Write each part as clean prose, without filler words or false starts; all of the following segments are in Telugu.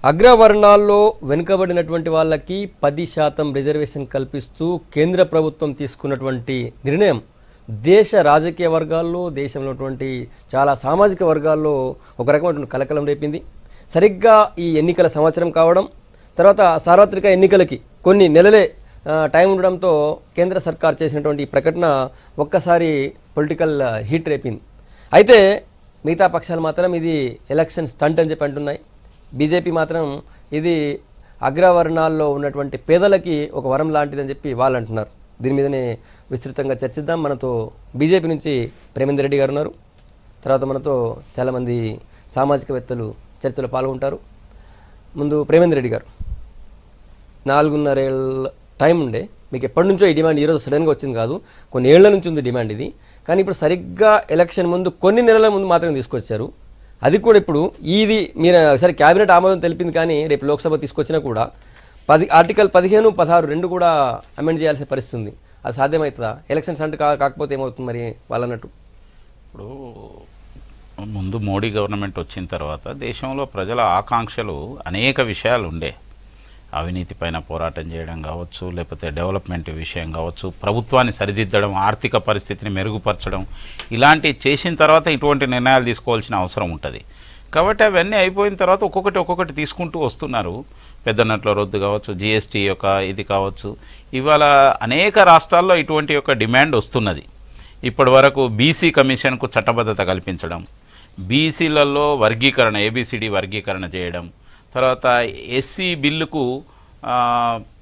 అగ్రవర్ణాల్లో వెనుకబడినటువంటి వాళ్ళకి 10% రిజర్వేషన్ కల్పిస్తూ కేంద్ర ప్రభుత్వం తీసుకున్నటువంటి నిర్ణయం దేశ రాజకీయ వర్గాల్లో దేశంలో ఉన్నటువంటి చాలా సామాజిక వర్గాల్లో ఒక రకమైనటువంటి కలకలం రేపింది. సరిగ్గా ఈ ఎన్నికల సంవత్సరం కావడం, తర్వాత సార్వత్రిక ఎన్నికలకి కొన్ని నెలలే టైం ఉండడంతో కేంద్ర సర్కార్ చేసినటువంటి ఈ ప్రకటన ఒక్కసారి పొలిటికల్ హీట్ రేపింది. అయితే మిగతా పక్షాలు మాత్రం ఇది ఎలక్షన్ స్టంట్ అని చెప్పి అంటున్నాయి. బీజేపీ మాత్రం ఇది అగ్రవర్ణాల్లో ఉన్నటువంటి పేదలకి ఒక వరం లాంటిదని చెప్పి వాళ్ళు అంటున్నారు. దీని మీదనే విస్తృతంగా చర్చిద్దాం. మనతో బీజేపీ నుంచి ప్రేమేందర్ రెడ్డి గారు ఉన్నారు. తర్వాత మనతో చాలామంది సామాజికవేత్తలు చర్చలో పాల్గొంటారు. ముందు ప్రేమేందర్ రెడ్డి గారు, 4.5 ఏళ్ళ టైం ఉండే మీకు ఎప్పటి నుంచో ఈ డిమాండ్ ఈరోజు సడన్గా వచ్చింది కాదు, కొన్ని ఏళ్ల నుంచి ఉంది డిమాండ్ ఇది. కానీ ఇప్పుడు సరిగ్గా ఎలక్షన్ ముందు కొన్ని నెలల ముందు మాత్రమే తీసుకొచ్చారు. అది కూడా ఇప్పుడు ఇది మీరు సరే క్యాబినెట్ ఆమోదం తెలిపింది, కానీ రేపు లోక్సభ తీసుకొచ్చినా కూడా ఆర్టికల్ 15, 16 రెండు కూడా అమెండ్ చేయాల్సిన పరిస్థితి ఉంది. అది సాధ్యమవుతుందా? ఎలక్షన్స్ అంటే కాకపోతే ఏమవుతుంది మరి వాళ్ళు అన్నట్టు? ఇప్పుడు ముందు మోడీ గవర్నమెంట్ వచ్చిన తర్వాత దేశంలో ప్రజల ఆకాంక్షలు అనేక విషయాలు ఉండే. అవినీతి పైన పోరాటం చేయడం కావచ్చు, లేకపోతే డెవలప్మెంట్ విషయం కావచ్చు, ప్రభుత్వాన్ని సరిదిద్దడం, ఆర్థిక పరిస్థితిని మెరుగుపరచడం, ఇలాంటివి చేసిన తర్వాత ఇటువంటి నిర్ణయాలు తీసుకోవాల్సిన అవసరం ఉంటుంది. కాబట్టి అవన్నీ అయిపోయిన తర్వాత ఒక్కొక్కటి తీసుకుంటూ వస్తున్నారు. పెద్ద నోట్ల రద్దు కావచ్చు, జిఎస్టీ యొక్క ఇది కావచ్చు, ఇవాళ అనేక రాష్ట్రాల్లో ఇటువంటి యొక్క డిమాండ్ వస్తున్నది. ఇప్పటి వరకు బీసీ కమిషన్కు చట్టబద్ధత కల్పించడం, బీసీలలో వర్గీకరణ ఏబిసిడి వర్గీకరణ చేయడం, తర్వాత ఎస్సీ బిల్లుకు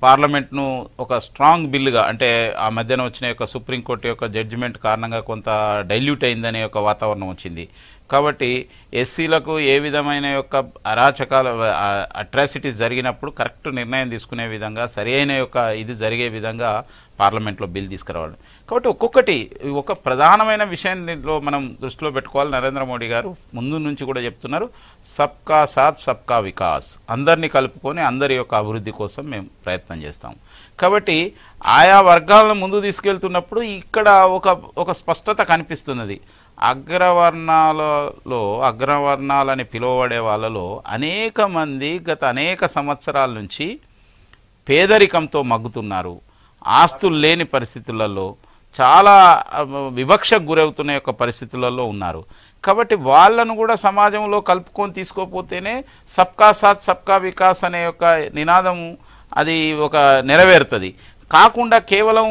పార్లమెంట్ను ఒక స్ట్రాంగ్ బిల్లుగా, అంటే ఆ మధ్యన వచ్చిన యొక్క సుప్రీంకోర్టు యొక్క జడ్జిమెంట్ కారణంగా కొంత డైల్యూట్ అయిందనే ఒక వాతావరణం వచ్చింది. కాబట్టి ఎస్సీలకు ఏ విధమైన యొక్క అరాచకాల అట్రాసిటీస్ జరిగినప్పుడు కరెక్ట్ నిర్ణయం తీసుకునే విధంగా, సరి అయిన యొక్క ఇది జరిగే విధంగా పార్లమెంట్లో బిల్ తీసుకురావాలి. కాబట్టి ఒక్కొక్కటి ఒక ప్రధానమైన విషయంలో మనం దృష్టిలో పెట్టుకోవాలి. నరేంద్ర మోడీ గారు ముందు నుంచి కూడా చెప్తున్నారు, సబ్కా సాత్ సబ్కా వికాస్, అందరినీ కలుపుకొని అందరి యొక్క అభివృద్ధి కోసం మేము ప్రయత్నం చేస్తాం. కాబట్టి ఆయా వర్గాలను ముందు తీసుకెళ్తున్నప్పుడు ఇక్కడ ఒక స్పష్టత కనిపిస్తున్నది. అగ్రవర్ణాలని పిలువబడే వాళ్ళలో అనేక మంది గత అనేక సంవత్సరాల నుంచి పేదరికంతో మగ్గుతున్నారు. ఆస్తులు లేని పరిస్థితులలో, చాలా వివక్షకు గురవుతున్న యొక్క పరిస్థితులలో ఉన్నారు. కాబట్టి వాళ్ళను కూడా సమాజంలో కలుపుకొని తీసుకోపోతేనే సబ్కా సాత్ సబ్కా వికాస్ అనే యొక్క నినాదం అది ఒక నెరవేరుతుంది. కాకుండా కేవలం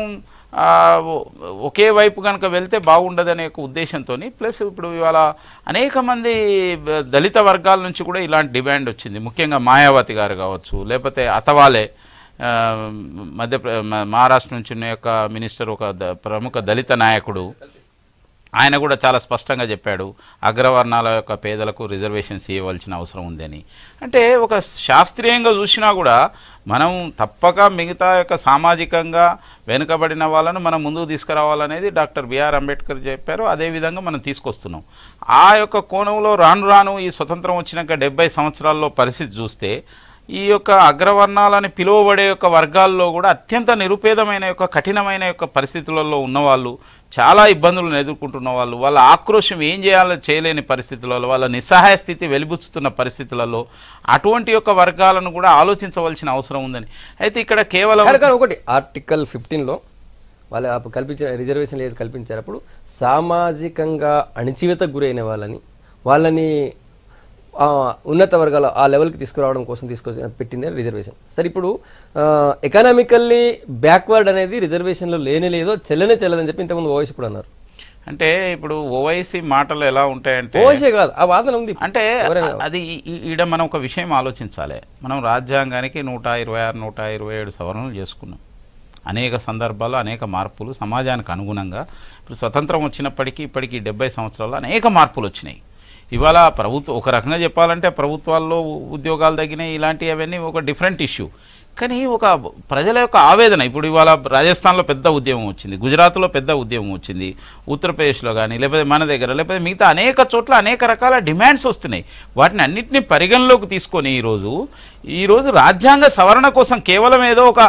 ఒకే వైపు కనుక వెళ్తే బాగుండదనే ఒక ఉద్దేశంతో, ప్లస్ ఇప్పుడు ఇవాళ అనేక మంది దళిత వర్గాల నుంచి కూడా ఇలాంటి డిమాండ్ వచ్చింది. ముఖ్యంగా మాయావతి గారు కావచ్చు, లేకపోతే అతవాలే మహారాష్ట్ర నుంచి ఉన్న యొక్క మినిస్టర్, ఒక ప్రముఖ దళిత నాయకుడు, ఆయన కూడా చాలా స్పష్టంగా చెప్పాడు అగ్రవర్ణాల యొక్క పేదలకు రిజర్వేషన్స్ ఇవ్వాల్సిన అవసరం ఉందని. అంటే ఒక శాస్త్రీయంగా చూసినా కూడా మనం తప్పక మిగతా యొక్క సామాజికంగా వెనుకబడిన వాళ్ళను మనం ముందుకు తీసుకురావాలనేది డాక్టర్ బిఆర్ అంబేద్కర్ చెప్పారు. అదేవిధంగా మనం తీసుకొస్తున్నాం. ఆ యొక్క కోణంలో రాను ఈ స్వతంత్రం వచ్చినాక 70 సంవత్సరాల్లో పరిస్థితి చూస్తే ఈ యొక్క అగ్రవర్ణాలని పిలువబడే యొక్క వర్గాల్లో కూడా అత్యంత నిరుపేదమైన యొక్క కఠినమైన యొక్క పరిస్థితులలో ఉన్నవాళ్ళు, చాలా ఇబ్బందులను ఎదుర్కొంటున్న వాళ్ళు, వాళ్ళ ఆక్రోశం ఏం చేయాలో చేయలేని పరిస్థితులలో, వాళ్ళ నిస్సహాయ స్థితి వెలిబుచ్చుతున్న పరిస్థితులలో అటువంటి యొక్క వర్గాలను కూడా ఆలోచించవలసిన అవసరం ఉందని. అయితే ఇక్కడ కేవలం ఒకటి ఆర్టికల్ 15లో వాళ్ళ కల్పించిన రిజర్వేషన్ ఏది కల్పించారు, అప్పుడు సామాజికంగా అణిచివేతకు గురైన వాళ్ళని ఉన్నత వర్గాల ఆ లెవెల్కి తీసుకురావడం కోసం పెట్టింది రిజర్వేషన్. సరే, ఇప్పుడు ఎకనామికల్లీ బ్యాక్వర్డ్ అనేది రిజర్వేషన్లో లేదో చెల్లదని చెప్పి ఇంతకుముందు ఓవైసీ కూడా అన్నారు. అంటే ఇప్పుడు ఓవైసీ మాటలు ఎలా ఉంటాయంటే, ఓవైసీ కాదు ఆ వాదన ఉంది. అంటే అది ఈడ మనం ఒక విషయం ఆలోచించాలి. మనం రాజ్యాంగానికి 126, 127 సవరణలు చేసుకున్నాం. అనేక సందర్భాల్లో అనేక మార్పులు సమాజానికి అనుగుణంగా. ఇప్పుడు స్వతంత్రం వచ్చినప్పటికీ ఇప్పటికీ 70 సంవత్సరాల్లో అనేక మార్పులు వచ్చినాయి. ఇవాళ ప్రభుత్వం ఒక రకంగా చెప్పాలంటే ప్రభుత్వాల్లో ఉద్యోగాలు తగ్గినాయి, ఇలాంటివి అవన్నీ ఒక డిఫరెంట్ ఇష్యూ. కానీ ఒక ప్రజల యొక్క ఆవేదన, ఇప్పుడు ఇవాళ రాజస్థాన్లో పెద్ద ఉద్యమం వచ్చింది, గుజరాత్లో పెద్ద ఉద్యమం వచ్చింది, ఉత్తరప్రదేశ్లో కానీ లేకపోతే మన దగ్గర లేకపోతే మిగతా అనేక చోట్ల అనేక రకాల డిమాండ్స్ వస్తున్నాయి. వాటిని అన్నింటినీ పరిగణలోకి తీసుకొని ఈరోజు ఈరోజు రాజ్యాంగ సవరణ కోసం కేవలం ఏదో ఒక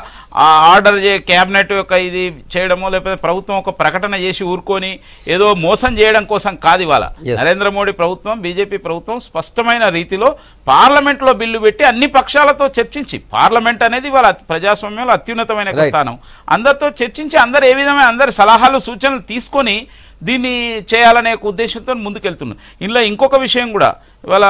ఆర్డర్ క్యాబినెట్ యొక్క ఇది చేయడమో లేకపోతే ప్రభుత్వం ఒక ప్రకటన చేసి ఊరుకొని ఏదో మోసం చేయడం కోసం కాదు. ఇవాళ నరేంద్ర మోడీ ప్రభుత్వం, బీజేపీ ప్రభుత్వం స్పష్టమైన రీతిలో పార్లమెంట్లో బిల్లు పెట్టి అన్ని పక్షాలతో చర్చించి, పార్లమెంట్ అనేది ఇవాళ ప్రజాస్వామ్యంలో అత్యున్నతమైన స్థానం, అందరితో చర్చించి అందరు ఏ విధమైన అందరి సలహాలు సూచనలు తీసుకొని దీన్ని చేయాలనే ఉద్దేశంతో ముందుకెళ్తున్నాం. ఇందులో ఇంకొక విషయం కూడా, ఇవాళ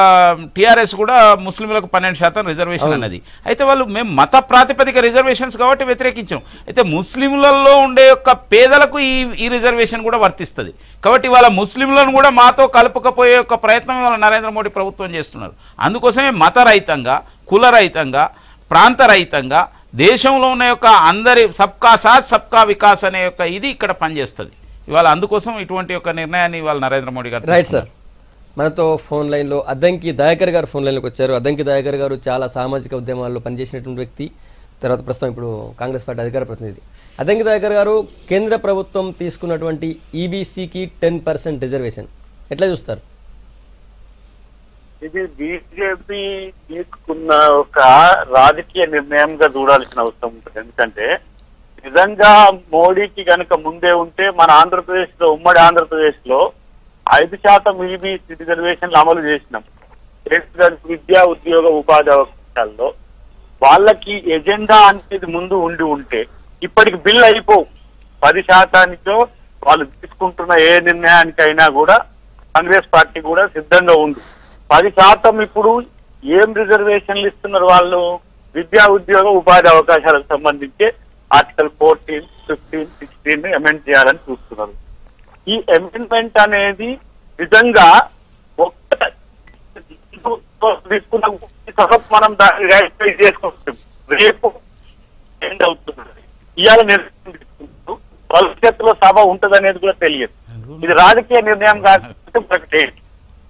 టీఆర్ఎస్ కూడా ముస్లింలకు 12% రిజర్వేషన్ అన్నది. అయితే వాళ్ళు మేము మత ప్రాతిపదిక రిజర్వేషన్స్ కాబట్టి వ్యతిరేకించాం. అయితే ముస్లింలలో ఉండే యొక్క పేదలకు ఈ రిజర్వేషన్ కూడా వర్తిస్తుంది. కాబట్టి ఇవాళ ముస్లింలను కూడా మాతో కలుపుకపోయే యొక్క ప్రయత్నం ఇవాళ నరేంద్ర మోడీ ప్రభుత్వం చేస్తున్నారు. అందుకోసమే మతరహితంగా, కులరహితంగా, ప్రాంతరహితంగా దేశంలో ఉన్న యొక్క అందరి సబ్కా సాత్ సబ్కా వికాస్ అనే యొక్క ఇది ఇక్కడ పనిచేస్తుంది. ఇవాళ అందుకోసం ఇటువంటి ఒక నిర్ణయాన్ని ఇవాళ నరేంద్ర మోడీ గారు. రైట్ సార్, మనతో ఫోన్ లైన్లో అద్దంకి దయాకర్ గారు ఫోన్ లైన్లోకి వచ్చారు. అద్దంకి దయాకర్ గారు చాలా సామాజిక ఉద్యమాల్లో పనిచేసినటువంటి వ్యక్తి, తర్వాత ప్రస్తుతం ఇప్పుడు కాంగ్రెస్ పార్టీ అధికార ప్రతినిధి. అద్దంకి దయాకర్ గారు, కేంద్ర ప్రభుత్వం తీసుకున్నటువంటి ఈబీసీకి 10% రిజర్వేషన్ ఎట్లా చూస్తారు? ఇది బీజేపీ తీసుకున్న ఒక రాజకీయ నిర్ణయంగా చూడాల్సిన అవసరం ఉంటుంది. ఎందుకంటే నిజంగా మోడీకి కనుక ముందే ఉంటే మన ఆంధ్రప్రదేశ్ లో, ఉమ్మడి ఆంధ్రప్రదేశ్ లో 5% ఈబీసీ రిజర్వేషన్లు అమలు చేసినాం. విద్యా, ఉద్యోగ, ఉపాధి అవకాశాల్లో వాళ్ళకి ఎజెండా అనేది ముందు ఉండి ఉంటే ఇప్పటికి బిల్ అయిపోవు. 10%తో వాళ్ళు తీసుకుంటున్న ఏ నిర్ణయానికైనా కూడా కాంగ్రెస్ పార్టీ కూడా సిద్ధంగా ఉంది. 10% ఇప్పుడు ఏం రిజర్వేషన్లు ఇస్తున్నారు వాళ్ళు? విద్యా, ఉద్యోగ, ఉపాధి అవకాశాలకు సంబంధించి ఆర్టికల్ 14, 15, 16 అమెండ్ చేయాలని చూస్తున్నారు. ఈ అమెండ్మెంట్ అనేది నిజంగా మనం దాన్ని రైట్ చేసుకుంటాం. రేపు ఎండ్ అవుతుంది. ఇవాళ నిర్ణయం తీసుకుంటూ భవిష్యత్తులో సభ ఉంటది అనేది కూడా తెలియదు. ఇది రాజకీయ నిర్ణయం కాకపోతే ఒకటే,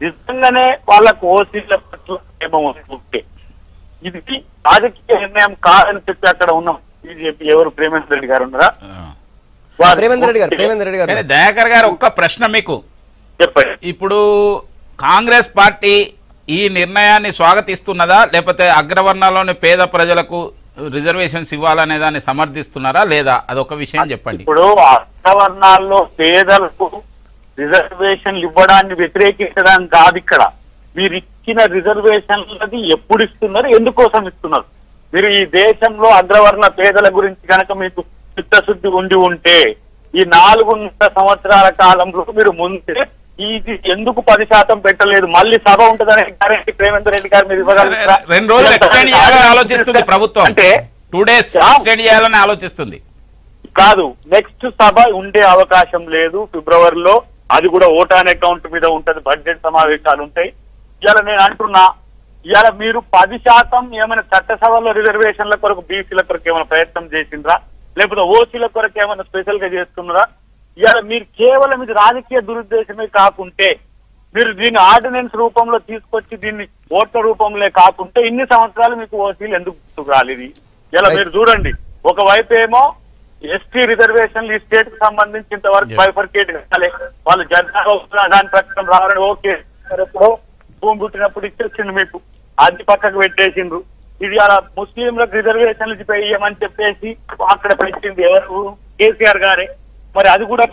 నిజంగానే వాళ్ళకు ఓసీల పట్ల ఏమో ఉంటే ఇది రాజకీయ నిర్ణయం కాదని చెప్పి అక్కడ ఉన్నాం. బీజేపీ ఎవరు ప్రేమేందర్ రెడ్డి గారు ఉన్నారా? దయాకర్ గారు ఒక్క ప్రశ్న మీకు చెప్పండి. ఇప్పుడు కాంగ్రెస్ పార్టీ ఈ నిర్ణయాన్ని స్వాగతిస్తున్నదా, లేకపోతే అగ్రవర్ణాల్లోని పేద ప్రజలకు రిజర్వేషన్స్ ఇవ్వాలనే దాన్ని సమర్థిస్తున్నారా లేదా? అదొక విషయం చెప్పండి. ఇప్పుడు అగ్రవర్ణాల్లో పేదలకు రిజర్వేషన్లు ఇవ్వడాన్ని వ్యతిరేకించడానికి కాదు. ఇక్కడ మీరు ఇచ్చిన రిజర్వేషన్లది ఎప్పుడు ఇస్తున్నారు, ఎందుకోసం ఇస్తున్నారు? మీరు ఈ దేశంలో అగ్రవర్ణ పేదల గురించి కనుక మీకు చిత్తశుద్ధి ఉండి ఉంటే ఈ 4 సంవత్సరాల కాలంలో మీరు ముందే ఇది ఎందుకు 10% పెట్టలేదు? మళ్ళీ సభ ఉంటుందనే గ్యారెంటీ ప్రేమేందర్ రెడ్డి గారు మీరు ఇవ్వగలుగుతారా? 2 రోజులు ఎక్స్టెండ్ చేయాలని ఆలోచిస్తుంది ప్రభుత్వం. అంటే 2 days ఎక్స్టెండ్ చేయాలని ఆలోచిస్తుంది. కాదు, నెక్స్ట్ సభ ఉండే అవకాశం లేదు ఫిబ్రవరిలో. అది కూడా ఓటాన్ అకౌంట్ మీద ఉంటది, బడ్జెట్ సమావేశాలు ఉంటాయి. ఇవాళ నేను అంటున్నా, ఇవాళ మీరు 10% ఏమైనా చట్టసభలో రిజర్వేషన్ల కొరకు, బీసీల కొరకు ఏమైనా ప్రయత్నం చేసిండ్రా? లేకపోతే ఓసీల కొరకు ఏమైనా స్పెషల్ గా చేస్తున్నారా? ఇవాళ మీరు కేవలం ఇది రాజకీయ దురుద్దేశమే కాకుంటే, మీరు దీన్ని ఆర్డినెన్స్ రూపంలో తీసుకొచ్చి దీన్ని ఓట్ల రూపంలో కాకుంటే ఇన్ని సంవత్సరాలు మీకు ఓసీలు ఎందుకు రాలేదు? ఇలా మీరు చూడండి, ఒకవైపు ఏమో ఎస్టీ రిజర్వేషన్లు ఈ స్టేట్ కు సంబంధించి ఇంతవరకు బైఫర్కేట్ కాలే, వాళ్ళు జడ్జి దాని ప్రకారం రావాలని ఓకే, ఎప్పుడో భూమి పుట్టినప్పుడు ఇచ్చేసిండు మీకు, అది పక్కకు పెట్టేసిండ్రు. ఇది అలా ముస్లింలకు రిజర్వేషన్లు ఇవ్వమని చెప్పేసి అక్కడ పెట్టింది ఎవరు? కేసీఆర్ గారే. మరి అది కూడా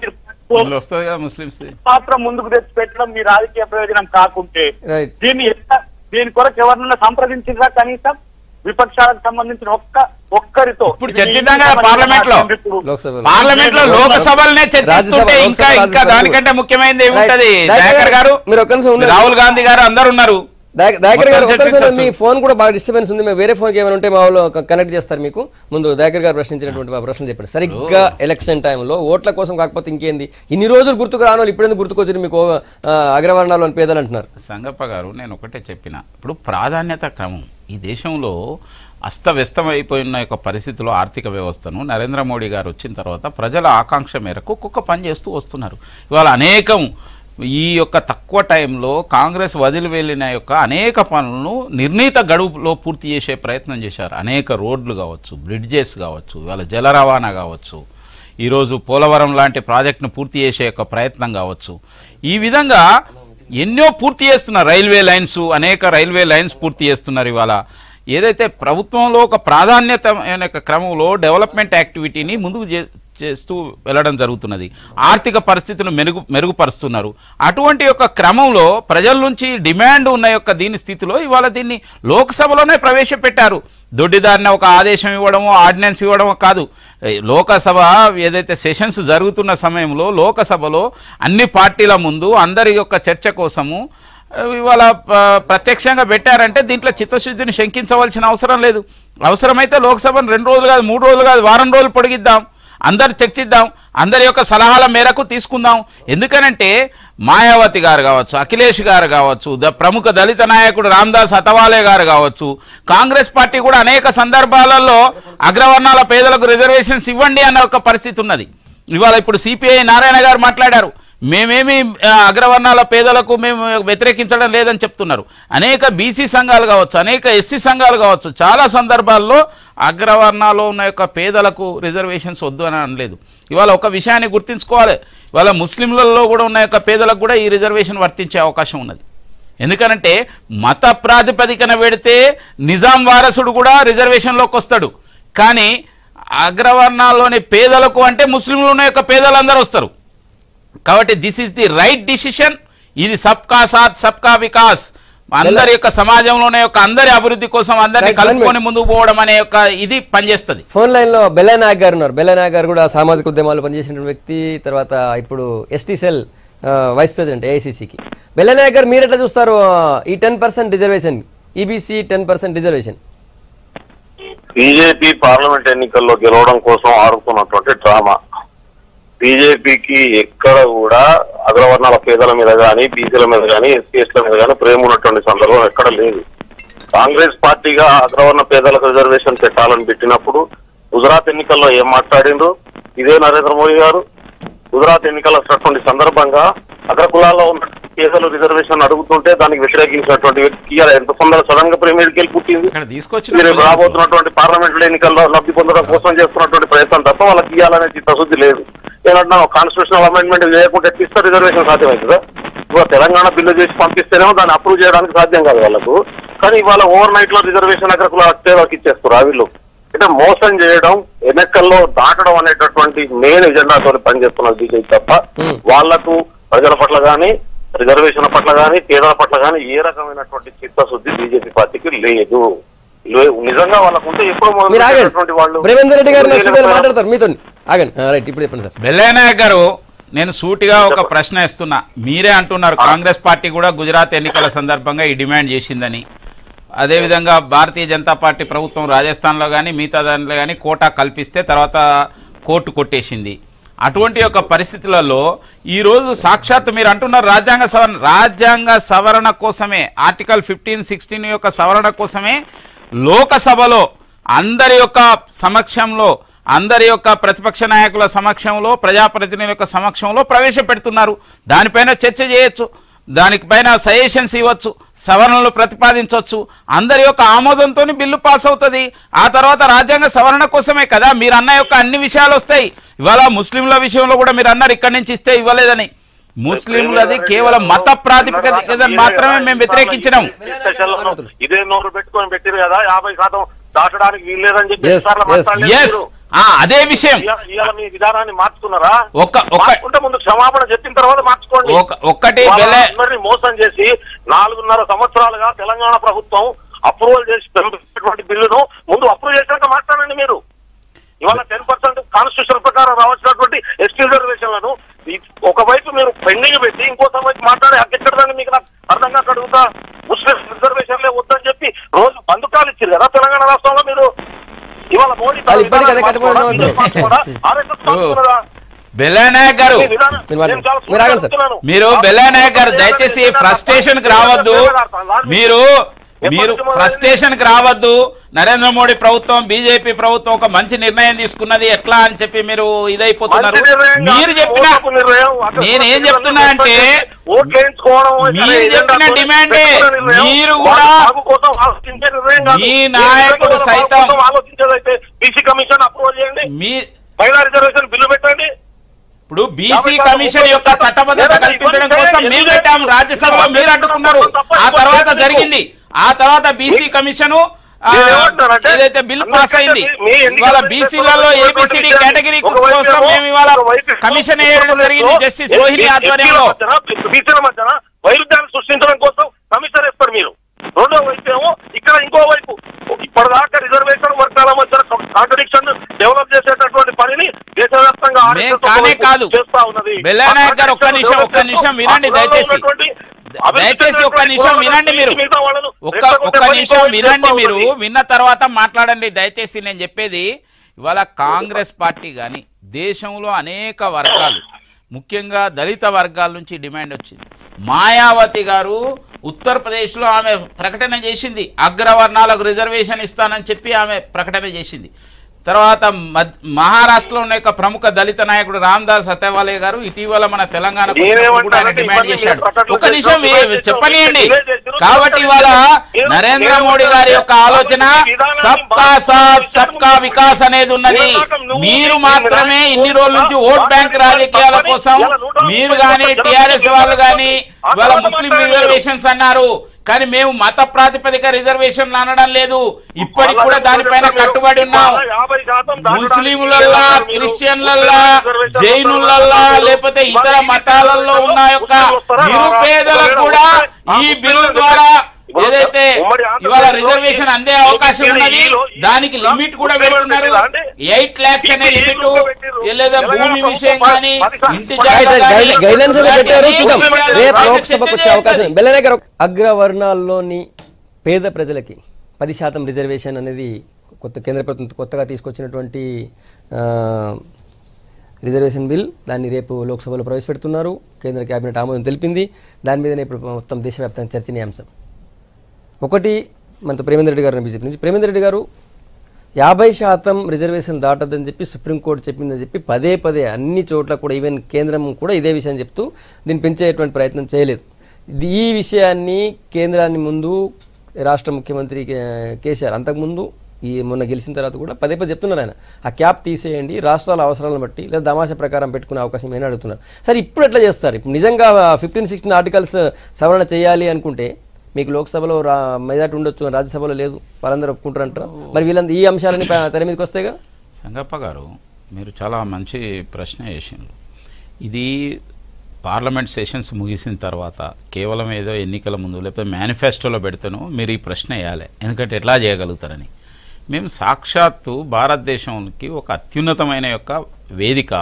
మాత్రం ముందుకు తెచ్చి పెట్టడం మీ రాజకీయ ప్రయోజనం కాకుంటే దీని కొరకు ఎవరినైనా సంప్రదించిందా? కనీసం విపక్షాలకు సంబంధించిన ఒక్కరితో ఇప్పుడు చర్చిద్దాం కదా పార్లమెంట్ లో లోకసభలనే చర్చిస్తుంటే ఇంకా దానికంటే ముఖ్యమైనది ఏముంటది? దయాకర్ గారు, రాహుల్ గాంధీ గారు అందరు ఉన్నారు. దయాకర్ గారు మీ ఫోన్ కూడా బాగా డిస్టర్బెన్స్ ఉంది, వేరే ఫోన్ ఏమైనా ఉంటే మా వాళ్ళు కనెక్ట్ చేస్తారు మీకు. ముందు దయాకర్ గారు ప్రశ్నించినటువంటి ప్రశ్నలు చెప్పండి. సరిగ్గా ఎలక్షన్ టైంలో ఓట్ల కోసం కాకపోతే ఇంకేంది? ఇన్ని రోజులు గుర్తుకు రాను వాళ్ళు ఇప్పుడెందుకు గుర్తుకొచ్చారు మీకు అగ్రవర్ణాలు అని పేదలు అంటున్నారు? సంగప్ప గారు, నేను ఒకటే చెప్పిన, ఇప్పుడు ప్రాధాన్యత క్రమం ఈ దేశంలో అస్తవ్యస్తమైపోయిన యొక్క పరిస్థితిలో ఆర్థిక వ్యవస్థను నరేంద్ర మోడీ గారు వచ్చిన తర్వాత ప్రజల ఆకాంక్ష మేరకు ఒక్కొక్క పని చేస్తూ వస్తున్నారు. ఇవాళ అనేకం ఈ యొక్క తక్కువ టైంలో కాంగ్రెస్ వదిలి వెళ్ళిన యొక్క అనేక పనులను నిర్ణీత గడువులో పూర్తి చేసే ప్రయత్నం చేశారు. అనేక రోడ్లు కావచ్చు, బ్రిడ్జెస్ కావచ్చు, ఇవాళ జల రవాణా కావచ్చు, ఈరోజు పోలవరం లాంటి ప్రాజెక్టును పూర్తి చేసే యొక్క ప్రయత్నం కావచ్చు. ఈ విధంగా ఎన్నో పూర్తి చేస్తున్నారు. రైల్వే లైన్స్, అనేక రైల్వే లైన్స్ పూర్తి చేస్తున్నారు. ఇవాళ ఏదైతే ప్రభుత్వంలో ఒక ప్రాధాన్యతమైన క్రమంలో డెవలప్మెంట్ యాక్టివిటీని ముందుకు చేస్తూ వెళ్ళడం జరుగుతున్నది. ఆర్థిక పరిస్థితులను మెరుగుపరుస్తున్నారు. అటువంటి యొక్క క్రమంలో ప్రజల నుంచి డిమాండ్ ఉన్న యొక్క దీని స్థితిలో ఇవాళ దీన్ని లోక్సభలోనే ప్రవేశపెట్టారు. దొడ్డిదారిన ఒక ఆదేశం ఇవ్వడమో ఆర్డినెన్స్ ఇవ్వడమో కాదు. లోకసభ ఏదైతే సెషన్స్ జరుగుతున్న సమయంలో లోకసభలో అన్ని పార్టీల ముందు అందరి యొక్క చర్చ కోసము ఇవాళ ప్రత్యక్షంగా పెట్టారంటే దీంట్లో చిత్తశుద్ధిని శంకించవలసిన అవసరం లేదు. అవసరమైతే లోక్సభను 2 రోజులు కాదు 3 రోజులు కాదు వారం రోజులు పొడిగిద్దాం, అందరు చర్చిద్దాం, అందరి యొక్క సలహాల మేరకు తీసుకుందాం. ఎందుకనంటే మాయావతి గారు కావచ్చు, అఖిలేష్ గారు కావచ్చు, ప్రముఖ దళిత నాయకుడు రామ్దాస్ అతవాలే గారు కావచ్చు, కాంగ్రెస్ పార్టీ కూడా అనేక సందర్భాలలో అగ్రవర్ణాల పేదలకు రిజర్వేషన్స్ ఇవ్వండి అన్న ఒక పరిస్థితి ఉన్నది. ఇవాళ ఇప్పుడు సిపిఐ నారాయణ గారు మాట్లాడారు, మేమేమి అగ్రవర్ణాల పేదలకు మేము వ్యతిరేకించడం లేదని చెప్తున్నారు. అనేక బీసీ సంఘాలు కావచ్చు, అనేక ఎస్సీ సంఘాలు కావచ్చు, చాలా సందర్భాల్లో అగ్రవర్ణాల్లో ఉన్న యొక్క పేదలకు రిజర్వేషన్స్ వద్దు అని అనలేదు. ఇవాళ ఒక విషయాన్ని గుర్తుంచుకోవాలి, ఇవాళ ముస్లింలలో కూడా ఉన్న యొక్క పేదలకు కూడా ఈ రిజర్వేషన్ వర్తించే అవకాశం ఉన్నది. ఎందుకనంటే మత ప్రాతిపదికన పెడితే నిజాం వారసుడు కూడా రిజర్వేషన్లోకి వస్తాడు, కానీ అగ్రవర్ణాల్లోని పేదలకు అంటే ముస్లింలు ఉన్న యొక్క పేదలందరూ వస్తారు. కాబట్టి this is the right decision. ఇది సబ్కా సాత్ సబ్కా వికాస్, అందరి యొక్క సమాజంలోనే యొక్క అందరి అభివృద్ధి కోసం అందరినీ కలుపుకొని ముందుకు పోవడం అనే యొక్క ఇది పనిచేస్తుంది. ఫోన్ లైన్ లో బెల్లనాయక్ గారు ఉన్నారు. బెల్లనాయక్ గారు కూడా సామాజిక ఉద్యమాలు పనిచేసిన వ్యక్తి, తర్వాత ఇప్పుడు ఎస్టీ సెల్ వైస్ ప్రెసిడెంట్ ఏఐసిసికి. బెల్లనాయక్ గారు మీరు ఎట్లా చూస్తారు ఈ 10% reservation, EBC 10% reservation? BJP parliament ఎన్నికల్లో గెలవడం కోసం ఆడుతున్నటువంటి డ్రామా. బీజేపీకి ఎక్కడ కూడా అగ్రవర్ణాల పేదల మీద కానీ, బీసీల మీద కానీ, ఎస్సీఎస్ల మీద కానీ ప్రేమ ఉన్నటువంటి సందర్భం ఎక్కడ లేదు. కాంగ్రెస్ పార్టీగా అగ్రవర్ణ పేదలకు రిజర్వేషన్ పెట్టాలని పెట్టినప్పుడు గుజరాత్ ఎన్నికల్లో ఏం మాట్లాడిండ్రు ఇదే నరేంద్ర మోడీ గారు. గుజరాత్ ఎన్నికల సందర్భంగా అగ్రకులాల్లో ఉన్న పేదలు రిజర్వేషన్ అడుగుతుంటే దానికి వ్యతిరేకించినటువంటి వ్యక్తి ఎంత సడన్ గా ప్రేమీడికి వెళ్ళి పుట్టింది. మీరు రాబోతున్నటువంటి పార్లమెంట్ ఎన్నికల్లో లబ్ధి పొందడం కోసం చేస్తున్నటువంటి ప్రయత్నం తప్ప వాళ్ళకి ఇవ్వాలనే చిత్తశుద్ధి లేదు. ఏమంటున్నా కాన్స్టిట్యూషనల్ అమెండ్మెంట్ లేకుండా ఎట్టిస్తే రిజర్వేషన్ సాధ్యమవుతుందా? ఇవాళ తెలంగాణ బిల్లు చేసి పంపిస్తేనేమో దాన్ని అప్రూవ్ చేయడానికి సాధ్యం కాదు వాళ్ళకు. కానీ ఇవాళ ఓవర్ నైట్ లో రిజర్వేషన్ అగ్రకుల పేదలకు ఇచ్చేస్తారు. వీళ్ళు అంటే మోసం చేయడం, ఎన్నికల్లో దాటడం అనేటటువంటి మెయిన్ ఎజెండాతో పనిచేస్తున్నారు బీజేపీ తప్ప వాళ్లకు ప్రజల పట్ల కానీ, రిజర్వేషన్ పట్ల కానీ, పేదల పట్ల కానీ ఏ రకమైనటువంటి చిత్తశుద్ధి బీజేపీ పార్టీకి లేదు. నిజంగా వాళ్ళకు ఉంటే ఎప్పుడు వాళ్ళు బెల్లనాయక్ గారు, నేను సూటిగా ఒక ప్రశ్న ఇస్తున్నా. మీరే అంటున్నారు కాంగ్రెస్ పార్టీ కూడా గుజరాత్ ఎన్నికల సందర్భంగా ఈ డిమాండ్ చేసిందని. అదేవిధంగా భారతీయ జనతా పార్టీ ప్రభుత్వం రాజస్థాన్లో కానీ మిగతా దాంట్లో కానీ కోటా కల్పిస్తే తర్వాత కోర్టు కొట్టేసింది. అటువంటి యొక్క పరిస్థితులలో ఈరోజు సాక్షాత్ మీరు అంటున్నారు రాజ్యాంగ సవరణ కోసమే, ఆర్టికల్ 15, 16 యొక్క సవరణ కోసమే లోకసభలో అందరి యొక్క సమక్షంలో, అందరి యొక్క ప్రతిపక్ష నాయకుల సమక్షంలో, ప్రజాప్రతినిధుల యొక్క సమక్షంలో ప్రవేశపెడుతున్నారు. దానిపైన చర్చ చేయొచ్చు, దానిపైన సజెషన్స్ ఇవ్వచ్చు, సవరణలు ప్రతిపాదించవచ్చు. అందరి యొక్క ఆమోదంతో బిల్లు పాస్ అవుతుంది. ఆ తర్వాత రాజ్యాంగ సవరణ కోసమే కదా మీరు అన్న యొక్క అన్ని విషయాలు వస్తాయి. ఇవాళ ముస్లింల విషయంలో కూడా మీరు అన్నారు ఇక్కడి నుంచి ఇస్తే ఇవ్వలేదని. ముస్లింలది కేవలం మత ప్రాతిపదిక మాత్రమే మేము వ్యతిరేకించినాం. ఇదే నోరు పెట్టుకొని పెట్టారు కదా 50% దాటడానికి వీల్లేదని చెప్పి అదే విషయం మీ విధానాన్ని మార్చుకున్నారా? ముందు క్షమాపణ చెప్పిన తర్వాత మార్చుకోండి. ఒక్కటి మోసం చేసి 4.5 సంవత్సరాలుగా తెలంగాణ ప్రభుత్వం అప్రూవల్ చేసి పెంచినటువంటి బిల్లును ముందు అప్రూవ్ చేసినాక మాట్లాడండి. మీరు ఇవాళ 10% కాన్స్టిట్యూషన్ ప్రకారం రావాల్సినటువంటి ఎస్టీ రిజర్వేషన్లను ఒకవైపు మీరు పెండింగ్ పెట్టి ఇంకోసం వైపు మాట్లాడే హక్కు ఎక్కడదండి? మీకు నాకు అర్థం కాక అడుగుతా. ముస్లిం రిజర్వేషన్లే వద్దని చెప్పి రోజు బంధుకాలు ఇచ్చారు కదా తెలంగాణ రాష్ట్రంలో. మీరు ఇవాళ మోడీ బెల్లనాయక్ గారు, మీరు బెల్లనాయక్ గారు దయచేసి ఫ్రస్ట్రేషన్ కి రావద్దు. మీరు ఫ్రస్ట్రేషన్ కి రావద్దు. నరేంద్ర మోడీ ప్రభుత్వం, బీజేపీ ప్రభుత్వం ఒక మంచి నిర్ణయం తీసుకున్నది ఎట్లా అని చెప్పి మీరు ఇదైపోతున్నారు. మీరు చెప్పిన నేనేం చెప్తున్నా అంటే మీరు చెప్పిన డిమాండే మీరు కూడా మీ నాయకుడు సైతం బీసీ కమిషన్ అప్రూవల్ చేయండి, మహిళా రిజర్వేషన్ బిల్లు పెట్టండి. ఇప్పుడు బీసీ కమిషన్ యొక్క చట్టబద్ధత కల్పించడం కోసం మేము పెట్టాము రాజ్యసభలో, మీరు అడ్డుకున్నారు. ఆ తర్వాత జరిగింది, ఆ తర్వాత బీసీ కమిషన్ ఏదైతే బిల్ పాస్ అయింది ఇవాళ బీసీలలో ఏబిసిడి కేటగిరీ కోసం మేము ఇవాళ కమిషన్ వేయడం జరిగింది జస్టిస్ రోహిణి ఆధ్వర్యంలో. బీసీల మధ్యన వైరుధ్యాన్ని సృష్టించడం కోసం కమిషన్ వేస్తారు మీరు. రెండో వైపు ఏమో ఇక్కడ ఇంకో వైపు ఇప్పటిదాకా రిజర్వేషన్ వర్గాల మధ్య కాంట్రడిక్షన్ డెవలప్ చేసేటటువంటి పనిని దేశవ్యాప్తంగా చేస్తా ఉన్నది. బెల్లనాయక్ గారు ఒక్క నిమిషం వినండి దయచేసి ఒక్క నిమిషం వినండి మీరు ఒక్క నిమిషం వినండి మీరు విన్న తర్వాత మాట్లాడండి దయచేసి. నేను చెప్పేది ఇవాళ కాంగ్రెస్ పార్టీ కానీ దేశంలో అనేక వర్గాలు ముఖ్యంగా దళిత వర్గాల నుంచి డిమాండ్ వచ్చింది. మాయావతి గారు ఉత్తరప్రదేశ్లో ఆమె ప్రకటన చేసింది, అగ్రవర్ణాలకు రిజర్వేషన్ ఇస్తానని చెప్పి ఆమె ప్రకటన చేసింది. తర్వాత మహారాష్ట్రలో ఉన్న యొక్క ప్రముఖ దళిత నాయకుడు రామ్దాస్ అథవాలే గారు ఇటీవల మన తెలంగాణ డిమాండ్ చేశాడు. ఒక నిమిషం చెప్పనియండి. కాబట్టి ఇవాళ నరేంద్ర మోడీ గారి యొక్క ఆలోచన సబ్కా సాత్ సబ్కా వికాస్ అనేది ఉన్నది. మీరు మాత్రమే ఇన్ని రోజుల నుంచి ఓట్ బ్యాంక్ రాజకీయాల కోసం మీరు కానీ టిఆర్ఎస్ వాళ్ళు కానీ ఇవాళ ముస్లిం రిజర్వేషన్స్ అన్నారు, కానీ మేము మత ప్రాతిపదిక రిజర్వేషన్ అనడం లేదు. ఇప్పటికి కూడా దానిపైన కట్టుబడి ఉన్నాం. ముస్లింలల్లా, క్రిస్టియన్లల్లా, జైనులల్లా లేకపోతే ఇతర మతాలలో ఉన్న యొక్క నిరుపేదలకు కూడా ఈ బిల్లు ద్వారా ఏదైతే ఇవాళ రిజర్వేషన్ అందే అవకాశం ఉన్నది దానికి లిమిట్ కూడా పెడుతున్నారు. 8 lakhs అనే లిమిట్ లేదా భూమి విషయం కానీ ఇంటి అగ్రవర్ణాల్లోని పేద ప్రజలకి 10% రిజర్వేషన్ అనేది కేంద్ర ప్రభుత్వం కొత్తగా తీసుకొచ్చినటువంటి రిజర్వేషన్ బిల్. దాన్ని రేపు లోక్సభలో ప్రవేశపెడుతున్నారు. కేంద్ర కేబినెట్ ఆమోదం తెలిపింది. దాని మీదనే ఇప్పుడు మొత్తం దేశవ్యాప్తంగా చర్చనీయాంశం. ఒకటి మనతో ప్రేమేందర్ రెడ్డి గారు బీజేపీ నుంచి. ప్రేమేందర్ రెడ్డి గారు 50% రిజర్వేషన్ దాటద్దని చెప్పి సుప్రీంకోర్టు చెప్పిందని చెప్పి పదే అన్ని చోట్ల కూడా ఈవెన్ కేంద్రం కూడా ఇదే విషయం చెప్తూ దీన్ని పెంచేటువంటి ప్రయత్నం చేయలేదు. ఈ విషయాన్ని కేంద్రాన్ని ముందు రాష్ట్ర ముఖ్యమంత్రి కేసీఆర్ అంతకుముందు మొన్న గెలిచిన తర్వాత కూడా పదే చెప్తున్నారు. ఆయన ఆ క్యాప్ తీసేయండి, రాష్ట్రాల అవసరాలను బట్టి లేదా తమాషా ప్రకారం పెట్టుకునే అవకాశం ఏమైనా అడుగుతున్నారు. సరే ఇప్పుడు ఎట్లా చేస్తారు? ఇప్పుడు నిజంగా 15-16 ఆర్టికల్స్ సవరణ చేయాలి అనుకుంటే మీకు లోక్సభలో మెజార్టీ ఉండొచ్చు, రాజ్యసభలో లేదు, వాళ్ళందరూ ఒప్పుకుంటారంటారు. మరి వీళ్ళందరూ ఈ అంశాలని తెర మీదకి వస్తాయిగా. సంగప్ప గారు మీరు చాలా మంచి ప్రశ్న వేసిండ్రు. ఇది పార్లమెంట్ సెషన్స్ ముగిసిన తర్వాత కేవలం ఏదో ఎన్నికల ముందు లేకపోతే మేనిఫెస్టోలో పెడతాను మీరు ఈ ప్రశ్న వేయాలి, ఎందుకంటే ఎట్లా చేయగలుగుతారని. మేము సాక్షాత్తు భారతదేశానికి ఒక అత్యున్నతమైన యొక్క వేదిక,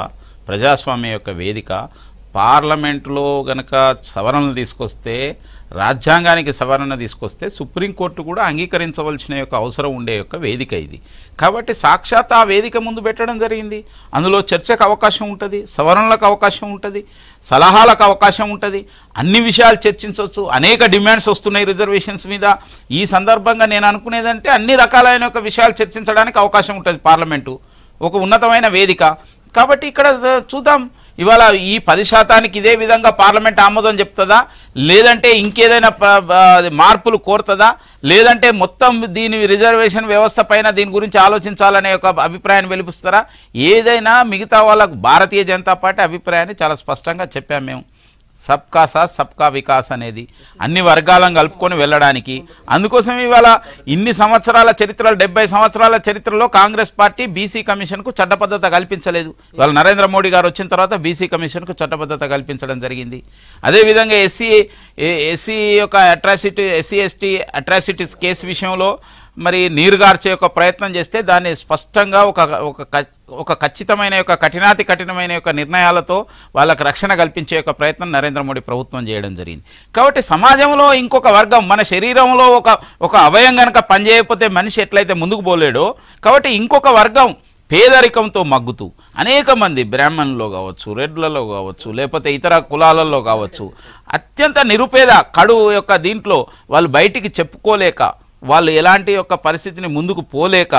ప్రజాస్వామ్య యొక్క వేదిక, పార్లమెంటులో గనక సవరణలు తీసుకొస్తే, రాజ్యాంగానికి సవరణ తీసుకొస్తే సుప్రీంకోర్టు కూడా అంగీకరించవలసిన యొక్క అవసరం ఉండే యొక్క వేదిక ఇది. కాబట్టి సాక్షాత్ ఆ వేదిక ముందు పెట్టడం జరిగింది. అందులో చర్చకు అవకాశం ఉంటుంది, సవరణలకు అవకాశం ఉంటుంది, సలహాలకు అవకాశం ఉంటుంది, అన్ని విషయాలు చర్చించవచ్చు. అనేక డిమాండ్స్ వస్తున్నాయి రిజర్వేషన్స్ మీద. ఈ సందర్భంగా నేను అనుకునేదంటే అన్ని రకాలైన యొక్క విషయాలు చర్చించడానికి అవకాశం ఉంటుంది పార్లమెంటు, ఒక ఉన్నతమైన వేదిక. కాబట్టి ఇక్కడ చూద్దాం ఇవాళ ఈ 10% ఇదే విధంగా పార్లమెంట్ ఆమోదం చెప్తుందా, లేదంటే ఇంకేదైనా మార్పులు కోరుతుందా, లేదంటే మొత్తం దీని రిజర్వేషన్ వ్యవస్థ పైన దీని గురించి ఆలోచించాలనే ఒక అభిప్రాయాన్ని వెలిపిస్తారా? ఏదైనా మిగతా వాళ్ళకు భారతీయ జనతా పార్టీ అభిప్రాయాన్ని చాలా స్పష్టంగా చెప్పాం మేము. సబ్కా సాత్ సబ్కా వికాస్ అనేది అన్ని వర్గాలను కలుపుకొని వెళ్ళడానికి. అందుకోసం ఇవాళ ఇన్ని సంవత్సరాల చరిత్రలో 70 సంవత్సరాల చరిత్రలో కాంగ్రెస్ పార్టీ బీసీ కమిషన్కు చట్టబద్ధత కల్పించలేదు. ఇవాళ నరేంద్ర మోడీ గారు వచ్చిన తర్వాత బీసీ కమిషన్కు చట్టబద్ధత కల్పించడం జరిగింది. అదేవిధంగా ఎస్సీ యొక్క ఎస్సీ ఎస్టీ అట్రాసిటీస్ కేసు విషయంలో మరి నీరుగార్చే యొక్క ప్రయత్నం చేస్తే దాన్ని స్పష్టంగా ఒక ఖచ్చితమైన యొక్క కఠినమైన యొక్క నిర్ణయాలతో వాళ్ళకు రక్షణ కల్పించే యొక్క ప్రయత్నం నరేంద్ర మోడీ ప్రభుత్వం చేయడం జరిగింది. కాబట్టి సమాజంలో ఇంకొక వర్గం, మన శరీరంలో ఒక అవయం కనుక పనిచేయకపోతే మనిషి ఎట్లయితే ముందుకు పోలేడో, కాబట్టి ఇంకొక వర్గం పేదరికంతో మగ్గుతూ అనేక మంది బ్రాహ్మణుల్లో కావచ్చు, రెడ్లలో కావచ్చు, లేకపోతే ఇతర కులాలలో కావచ్చు, అత్యంత నిరుపేద కడు యొక్క దీంట్లో వాళ్ళు బయటికి చెప్పుకోలేక, వాళ్ళు ఎలాంటి యొక్క పరిస్థితిని ముందుకు పోలేక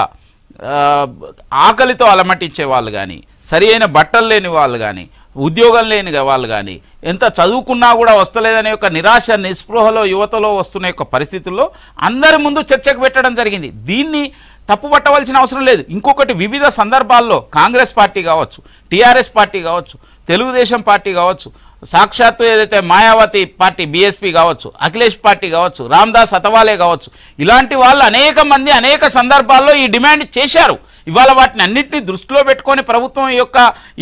ఆకలితో అలమటించే వాళ్ళు కానీ, సరి అయిన బట్టలు లేని వాళ్ళు కానీ, ఉద్యోగం లేని వాళ్ళు కానీ, ఎంత చదువుకున్నా కూడా వస్తలేదనే యొక్క నిరాశ నిస్పృహలో యువతలో వస్తున్న యొక్క పరిస్థితుల్లో అందరి ముందు చర్చకు పెట్టడం జరిగింది. దీన్ని తప్పుపట్టవలసిన అవసరం లేదు. ఇంకొకటి, వివిధ సందర్భాల్లో కాంగ్రెస్ పార్టీ కావచ్చు, టీఆర్ఎస్ పార్టీ కావచ్చు, తెలుగుదేశం పార్టీ కావచ్చు, సాక్షాత్తు ఏదైతే మాయావతి పార్టీ బీఎస్పీ కావచ్చు, అఖిలేష్ పార్టీ కావచ్చు, రామ్దాస్ అతవాలే కావచ్చు, ఇలాంటి వాళ్ళు అనేక మంది అనేక సందర్భాల్లో ఈ డిమాండ్ చేశారు. ఇవాళ వాటిని అన్నింటినీ దృష్టిలో పెట్టుకొని ప్రభుత్వం యొక్క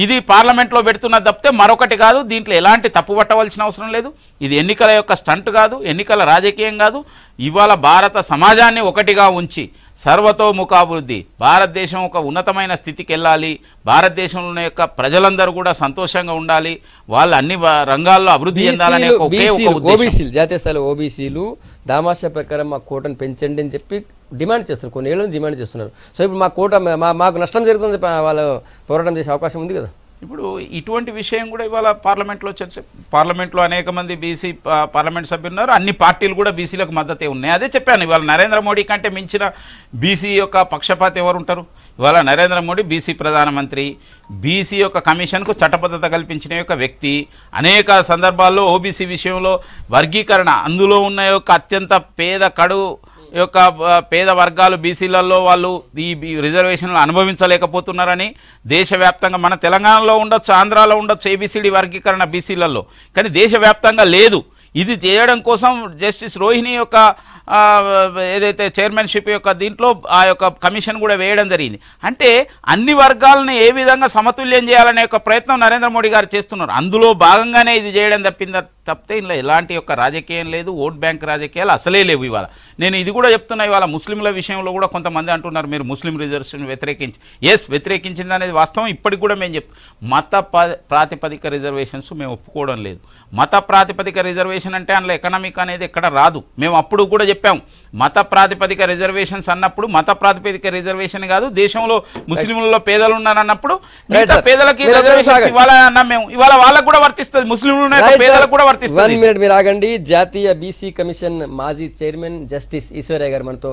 ఇది పార్లమెంట్లో పెడుతున్న తప్పితే మరొకటి కాదు. దీంట్లో ఎలాంటి తప్పు పట్టవలసిన అవసరం లేదు. ఇది ఎన్నికల యొక్క స్టంట్ కాదు, ఎన్నికల రాజకీయం కాదు. ఇవాళ భారత సమాజాన్ని ఒకటిగా ఉంచి సర్వతోముఖాభివృద్ధి, భారతదేశం ఒక ఉన్నతమైన స్థితికి వెళ్ళాలి, భారతదేశంలో యొక్క ప్రజలందరూ కూడా సంతోషంగా ఉండాలి, వాళ్ళు అన్ని రంగాల్లో అభివృద్ధి చెందాలనే ఒకే ఒక ఉద్దేశం. ఓబీసీలు జాతీయ స్థాయిలో ఓబీసీలు దామాషా ప్రకారం మా కోటను పెంచండి అని చెప్పి డిమాండ్ చేస్తారు, కొన్ని ఏళ్ళ నుంచి డిమాండ్ చేస్తున్నారు. సో ఇప్పుడు మా కోట మాకు నష్టం జరుగుతుంది, వాళ్ళు పోరాటం చేసే అవకాశం ఉంది కదా. ఇప్పుడు ఇటువంటి విషయం కూడా ఇవాళ పార్లమెంట్లో చర్చ, పార్లమెంట్లో అనేక మంది బీసీ పార్లమెంట్ సభ్యులు ఉన్నారు, అన్ని పార్టీలు కూడా బీసీలకు మద్దతే ఉన్నాయి. అదే చెప్పాను, ఇవాళ నరేంద్ర మోడీ కంటే మించిన బీసీ యొక్క పక్షపాతి ఎవరు ఉంటారు? ఇవాళ నరేంద్ర మోడీ బీసీ ప్రధానమంత్రి, బీసీ యొక్క కమిషన్కు చట్టబద్ధత కల్పించిన యొక్క వ్యక్తి, అనేక సందర్భాల్లో ఓబీసీ విషయంలో వర్గీకరణ, అందులో ఉన్న యొక్క అత్యంత యొక్క పేద వర్గాలు బీసీలలో వాళ్ళు ఈ రిజర్వేషన్లు అనుభవించలేకపోతున్నారని దేశవ్యాప్తంగా, మన తెలంగాణలో ఉండొచ్చు, ఆంధ్రాలో ఉండొచ్చు ఏబిసిడి వర్గీకరణ బీసీలలో, కానీ దేశవ్యాప్తంగా లేదు. ఇది చేయడం కోసం జస్టిస్ రోహిణి యొక్క ఏదైతే చైర్మన్షిప్ యొక్క దీంట్లో ఆ యొక్క కమిషన్ కూడా వేయడం జరిగింది. అంటే అన్ని వర్గాలను ఏ విధంగా సమతుల్యం చేయాలనే యొక్క ప్రయత్నం నరేంద్ర మోడీ గారు చేస్తున్నారు. అందులో భాగంగానే ఇది చేయడం తప్పితే ఇందులో ఎలాంటి యొక్క రాజకీయం లేదు, ఓట్ బ్యాంక్ రాజకీయాలు అసలే లేవు. ఇవాళ నేను ఇది కూడా చెప్తున్నా, ఇవాళ ముస్లింల విషయంలో కూడా కొంతమంది అంటున్నారు మీరు ముస్లిం రిజర్వేషన్ వ్యతిరేకించి. వ్యతిరేకించింది అనేది వాస్తవం. ఇప్పటికి కూడా మేము చెప్తాం, మత ప్రాతిపదిక రిజర్వేషన్స్ మేము ఒప్పుకోవడం లేదు. మత ప్రాతిపదిక రిజర్వేషన్ అంటే అందులో ఎకనామిక్ అనేది ఎక్కడ రాదు. మేము అప్పుడు కూడా చెప్పాం, మత ప్రాతిపదిక రిజర్వేషన్స్ అన్నప్పుడు మత ప్రాతిపదిక రిజర్వేషన్ కాదు, దేశంలో ముస్లింలలో పేదలు ఉన్నారన్నప్పుడు మిగతా పేదలకి రిజర్వేషన్స్ ఇవ్వాలని అన్నాం మేము. ఇవాళ వాళ్ళకు కూడా వర్తిస్తుంది, ముస్లింలు పేదలకు కూడా వర్తిస్తుంది. 1 minute మీరు ఆగండి. జాతీయ బీసీ కమిషన్ మాజీ చైర్మన్ జస్టిస్ ఈశ్వరయ్య గారు మనతో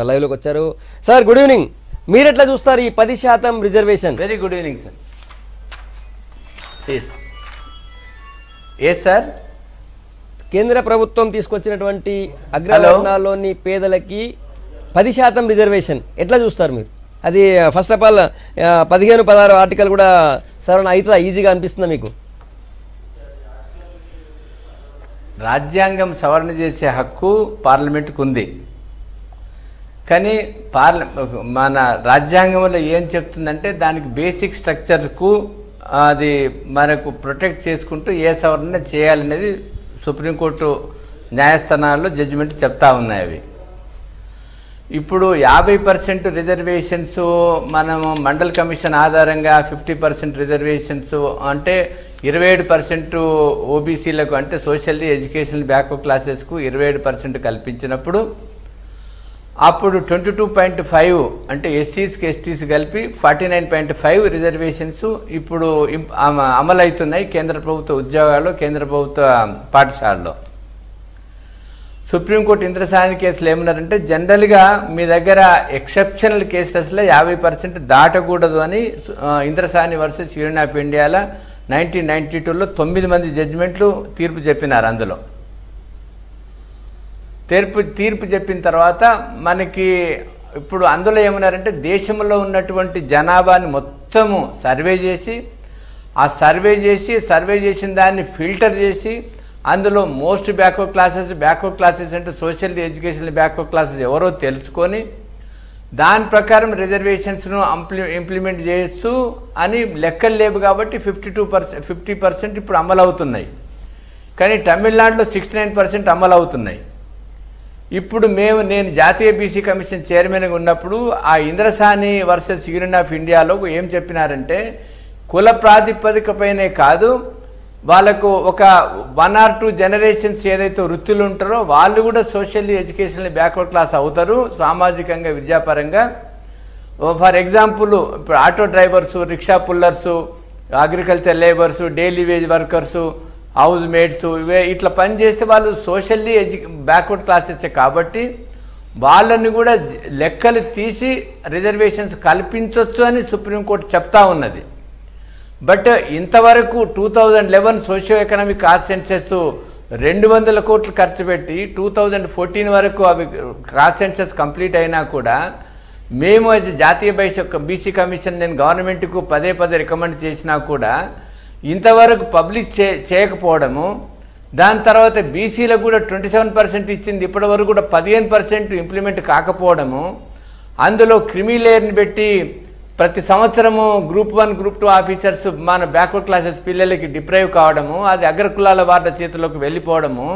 లైవ్ లోకి వచ్చారు. Sir good evening. మీరు ఎట్లా చూస్తారు ఈ 10% రిజర్వేషన్? Very good evening sir. ఏ సార్, కేంద్ర ప్రభుత్వం తీసుకొచ్చినటువంటి అగ్రవర్ణాల్లోని పేదలకి 10% రిజర్వేషన్ ఎట్లా చూస్తారు మీరు? అది ఫస్ట్ ఆఫ్ ఆల్ 15-16 ఆర్టికల్ కూడా సరళ అవుతుందా, ఈజీగా అనిపిస్తుందా మీకు? రాజ్యాంగం సవరణ చేసే హక్కు పార్లమెంటుకు ఉంది, కానీ మన రాజ్యాంగంలో ఏం చెప్తుందంటే దానికి బేసిక్ స్ట్రక్చర్కు అది మనకు ప్రొటెక్ట్ చేసుకుంటూ ఏ సవరణ చేయాలనేది సుప్రీంకోర్టు న్యాయస్థానాల్లో జడ్జిమెంట్ చెప్తా ఉన్నాయి. అవి ఇప్పుడు 50% రిజర్వేషన్స్ మనము మండల్ కమిషన్ ఆధారంగా 50% రిజర్వేషన్స్ అంటే 27% ఓబీసీలకు అంటే సోషల్లీ ఎడ్యుకేషనల్ బ్యాక్వర్డ్ క్లాసెస్కు 27% కల్పించినప్పుడు అప్పుడు 22.5 అంటే ఎస్సీస్కి ఎస్టీస్ కలిపి 49.5 రిజర్వేషన్స్ ఇప్పుడు అమలవుతున్నాయి కేంద్ర ప్రభుత్వ ఉద్యోగాల్లో, కేంద్ర ప్రభుత్వ పాఠశాలలో. సుప్రీంకోర్టు ఇంద్రసాని కేసులు ఏమన్నారంటే జనరల్గా మీ దగ్గర ఎక్సెప్షనల్ కేసెస్లో 50% దాటకూడదు అని ఇంద్రసాని వర్సెస్ యూనియన్ ఆఫ్ ఇండియాలో 1992లో 9 మంది జడ్జిమెంట్లు తీర్పు చెప్పినారు. అందులో తీర్పు చెప్పిన తర్వాత మనకి ఇప్పుడు అందులో ఏమన్నారంటే దేశంలో ఉన్నటువంటి జనాభాని మొత్తము సర్వే చేసిన దాన్ని ఫిల్టర్ చేసి అందులో మోస్ట్ బ్యాక్వర్డ్ క్లాసెస్ అంటే సోషల్ ఎడ్యుకేషన్ బ్యాక్వర్డ్ క్లాసెస్ ఎవరో తెలుసుకొని దాని ప్రకారం రిజర్వేషన్స్ను ఇంప్లిమెంట్ చేయొచ్చు అని లెక్కలు లేవు. కాబట్టి 50% ఇప్పుడు అమలు అవుతున్నాయి, కానీ తమిళనాడులో 69% అమలు అవుతున్నాయి. ఇప్పుడు నేను జాతీయ బీసీ కమిషన్ చైర్మన్గా ఉన్నప్పుడు ఆ ఇంద్రసాని వర్సెస్ యూనియన్ ఆఫ్ ఇండియాలో ఏం చెప్పినారంటే కుల ప్రాతిపదికపైనే కాదు, వాళ్ళకు ఒక 1 or 2 జనరేషన్స్ ఏదైతే వృత్తులు ఉంటారో వాళ్ళు కూడా సోషల్లీ ఎడ్యుకేషనల్ బ్యాక్వర్డ్ క్లాస్ అవుతారు సామాజికంగా, విద్యాపరంగా. ఫర్ ఎగ్జాంపుల్ ఇప్పుడు auto drivers, rickshaw pullers, agriculture labours, daily wage workers, housemaids ఇట్లా పనిచేస్తే వాళ్ళు సోషల్లీ బ్యాక్వర్డ్ క్లాసెసే కాబట్టి వాళ్ళని కూడా లెక్కలు తీసి రిజర్వేషన్స్ కల్పించవచ్చు అని సుప్రీంకోర్టు చెప్తా ఉన్నది. బట్ ఇంతవరకు 2011 సోషియో ఎకనామిక్ కాస్ట్ సెన్సెస్ 200 కోట్లు ఖర్చు పెట్టి 2014 వరకు అవి కాస్ట్ సెన్సెస్ కంప్లీట్ అయినా కూడా మేము అది జాతీయ బీసీ కమిషన్ నేను గవర్నమెంట్కు పదే రికమెండ్ చేసినా కూడా ఇంతవరకు పబ్లిష్ చేయకపోవడము, దాని తర్వాత బీసీలకు కూడా 27% ఇచ్చింది, ఇప్పటి వరకు కూడా 15% ఇంప్లిమెంట్ కాకపోవడము, అందులో క్రిమిలేయర్ని పెట్టి ప్రతి సంవత్సరము గ్రూప్ 1 గ్రూప్ 2 ఆఫీసర్స్ మన బ్యాక్వర్డ్ క్లాసెస్ పిల్లలకి డిప్రైవ్ కావడము, అది అగ్రకులాల వార్ల చేతుల్లోకి వెళ్ళిపోవడము,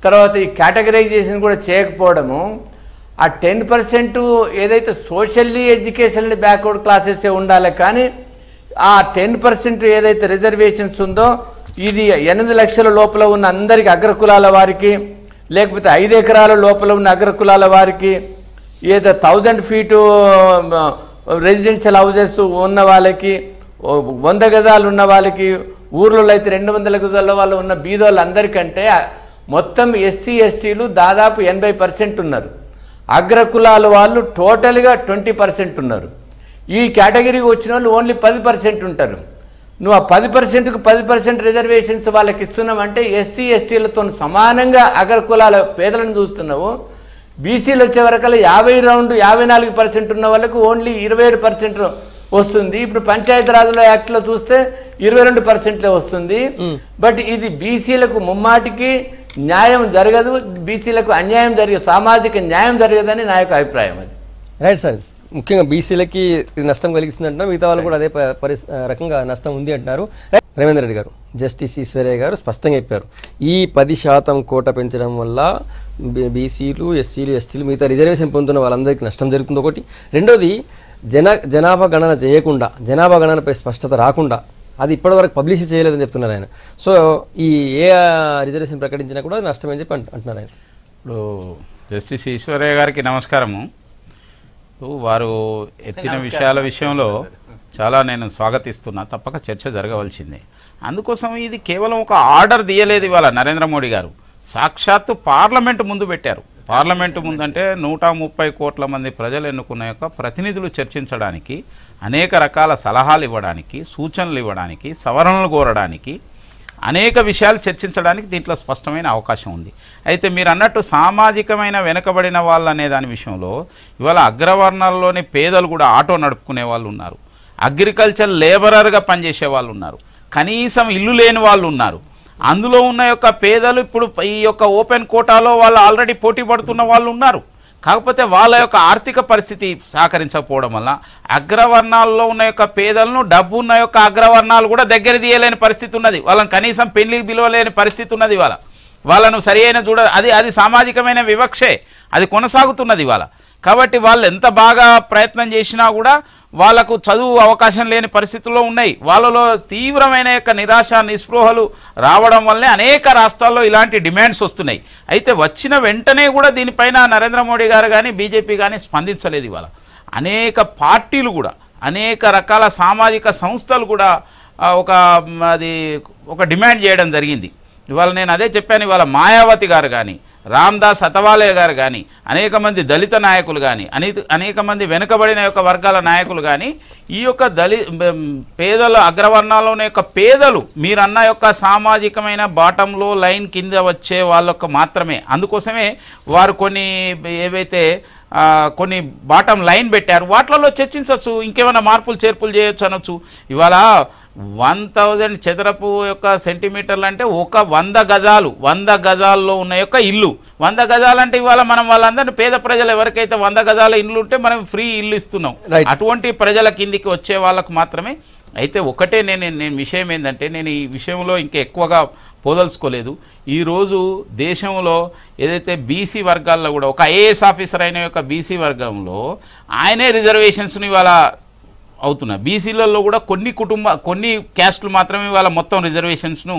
తర్వాత ఈ కేటగరైజేషన్ కూడా చేయకపోవడము, ఆ 10% ఏదైతే సోషల్లీ ఎడ్యుకేషనల్ బ్యాక్వర్డ్ క్లాసెసే ఉండాలి, కానీ ఆ 10% ఏదైతే రిజర్వేషన్స్ ఉందో ఇది 8 లక్షల లోపల ఉన్న అందరికి అగ్రకులాల వారికి, లేకపోతే 5 ఎకరాల లోపల ఉన్న అగ్రకులాల వారికి, ఏదో 1000 ఫీటు రెసిడెన్షియల్ హౌసెస్ ఉన్న వాళ్ళకి, 100 గజాలు ఉన్న వాళ్ళకి, ఊర్లలో అయితే 200 గజాల వాళ్ళు ఉన్న బీదోళ్ళందరికంటే మొత్తం ఎస్సీ ఎస్టీలు దాదాపు 80% ఉన్నారు. అగ్రకులాల వాళ్ళు టోటల్గా 20% ఉన్నారు. ఈ కేటగిరీకి వచ్చిన వాళ్ళు ఓన్లీ 10% ఉంటారు. నువ్వు ఆ 10%కు 10% రిజర్వేషన్స్ వాళ్ళకి ఇస్తున్నామంటే ఎస్సీ ఎస్టీలతో సమానంగా అగ్రకులాల పేదలను చూస్తున్నావు. బీసీలు వచ్చే వరకల్లా 54% ఉన్న వాళ్ళకు ఓన్లీ 27% వస్తుంది. ఇప్పుడు పంచాయతీరాజ్ల యాక్ట్లో చూస్తే 22% వస్తుంది. బట్ ఇది బీసీలకు ముమ్మాటికి న్యాయం జరగదు, బీసీలకు అన్యాయం జరిగే, సామాజిక న్యాయం జరగదని నా యొక్క అభిప్రాయం. అది రైట్ సార్. ముఖ్యంగా బీసీలకి ఇది నష్టం కలిగిస్తుంది అంటున్నారు, మిగతా వాళ్ళు కూడా అదే రకంగా నష్టం ఉంది అంటున్నారు. రేవేంద్ర రెడ్డి గారు, జస్టిస్ ఈశ్వరయ్య గారు స్పష్టంగా చెప్పారు, ఈ 10% కోట పెంచడం వల్ల బీసీలు, ఎస్సీలు, ఎస్టీలు, మిగతా రిజర్వేషన్ పొందుతున్న వాళ్ళందరికీ నష్టం జరుగుతుంది. ఒకటి. రెండోది, జనాభా గణన చేయకుండా, జనాభా గణనపై స్పష్టత రాకుండా అది ఇప్పటివరకు పబ్లిష్ చేయలేదని చెప్తున్నారు ఆయన. సో ఈ ఏ రిజర్వేషన్ ప్రకటించినా కూడా నష్టం అని చెప్పి అంటున్నారు ఆయన. ఇప్పుడు జస్టిస్ ఈశ్వరయ్య గారికి నమస్కారము. వారు ఎత్తిన విషయాల విషయంలో చాలా నేను స్వాగతిస్తున్నా. తప్పక చర్చ జరగవలసిందే. అందుకోసం ఇది కేవలం ఒక ఆర్డర్ తీయలేదు ఇవాళ నరేంద్ర మోడీ గారు, సాక్షాత్తు పార్లమెంటు ముందు పెట్టారు. పార్లమెంటు ముందంటే 130 కోట్ల మంది ప్రజలు ఎన్నుకున్న యొక్క ప్రతినిధులు చర్చించడానికి, అనేక రకాల సలహాలు ఇవ్వడానికి, సూచనలు ఇవ్వడానికి, సవరణలు కోరడానికి, అనేక విషయాలు చర్చించడానికి దీంట్లో స్పష్టమైన అవకాశం ఉంది. అయితే మీరు అన్నట్టు సామాజికమైన వెనుకబడిన వాళ్ళు అనే దాని విషయంలో ఇవాళ అగ్రవర్ణాల్లోని పేదలు కూడా ఆటో నడుపుకునే వాళ్ళు ఉన్నారు, అగ్రికల్చర్ లేబరర్గా పనిచేసే వాళ్ళు ఉన్నారు, కనీసం ఇల్లు లేని వాళ్ళు ఉన్నారు. అందులో ఉన్న యొక్క పేదలు ఇప్పుడు ఈ యొక్క ఓపెన్ కోటాలో వాళ్ళు ఆల్రెడీ పోటీ పడుతున్న వాళ్ళు ఉన్నారు. కాకపోతే వాళ్ళ యొక్క ఆర్థిక పరిస్థితి సహకరించకపోవడం వల్ల అగ్రవర్ణాల్లో ఉన్న యొక్క పేదలను డబ్బు ఉన్న యొక్క అగ్రవర్ణాలు కూడా దగ్గర తీయలేని పరిస్థితి ఉన్నది. వాళ్ళని కనీసం పెళ్లికి పిలవలేని పరిస్థితి ఉన్నది. వాళ్ళను సరి అయిన అది సామాజికమైన వివక్షే, అది కొనసాగుతున్నది ఇవాళ. కాబట్టి వాళ్ళు ఎంత బాగా ప్రయత్నం చేసినా కూడా వాళ్ళకు చదువు అవకాశం లేని పరిస్థితుల్లో ఉన్నాయి. వాళ్ళలో తీవ్రమైన యొక్క నిరాశ, నిస్పృహలు రావడం వల్లే అనేక రాష్ట్రాల్లో ఇలాంటి డిమాండ్స్ వస్తున్నాయి. అయితే వచ్చిన వెంటనే కూడా దీనిపైన నరేంద్ర మోడీ గారు కానీ బీజేపీ కానీ స్పందించలేదు. ఇవాళ అనేక పార్టీలు కూడా, అనేక రకాల సామాజిక సంస్థలు కూడా ఒక డిమాండ్ చేయడం జరిగింది. ఇవాళ నేను అదే చెప్పాను. ఇవాళ మాయావతి గారు కానీ, రామ్దాస్ అతవాలే గారు కానీ, అనేక మంది దళిత నాయకులు కానీ, అనేక మంది వెనుకబడిన యొక్క వర్గాల నాయకులు కానీ, ఈ యొక్క పేదల అగ్రవర్ణాల్లోని యొక్క పేదలు మీరన్న యొక్క సామాజికమైన బాటంలో లైన్ కింద వచ్చే వాళ్ళకు మాత్రమే, అందుకోసమే వారు కొన్ని బాటం లైన్ పెట్టారు. వాటిలలో చర్చించవచ్చు, ఇంకేమైనా మార్పులు చేర్పులు చేయొచ్చు అనొచ్చు. ఇవాళ 1000 చదరపు యొక్క సెంటీమీటర్లు అంటే ఒక 100 గజాలు, 100 గజాల్లో ఉన్న యొక్క ఇల్లు. 100 గజాలు అంటే ఇవాళ మనం వాళ్ళందరినీ పేద ప్రజలు ఎవరికైతే 100 గజాల ఇల్లు ఉంటే మనం ఫ్రీ ఇల్లు ఇస్తున్నాం. అటువంటి ప్రజల కిందికి వచ్చే వాళ్ళకు మాత్రమే. అయితే ఒకటే నేను విషయం ఏంటంటే, నేను ఈ విషయంలో ఇంకా ఎక్కువగా పోదలుచుకోలేదు. ఈరోజు దేశంలో ఏదైతే బీసీ వర్గాల్లో కూడా ఒక ఐఏఎస్ ఆఫీసర్ అయిన యొక్క బీసీ వర్గంలో ఆయనే రిజర్వేషన్స్ని ఇవాళ అవుతున్నాయి. బీసీలలో కూడా కొన్ని క్యాస్టులు మాత్రమే ఇవాళ మొత్తం రిజర్వేషన్స్ను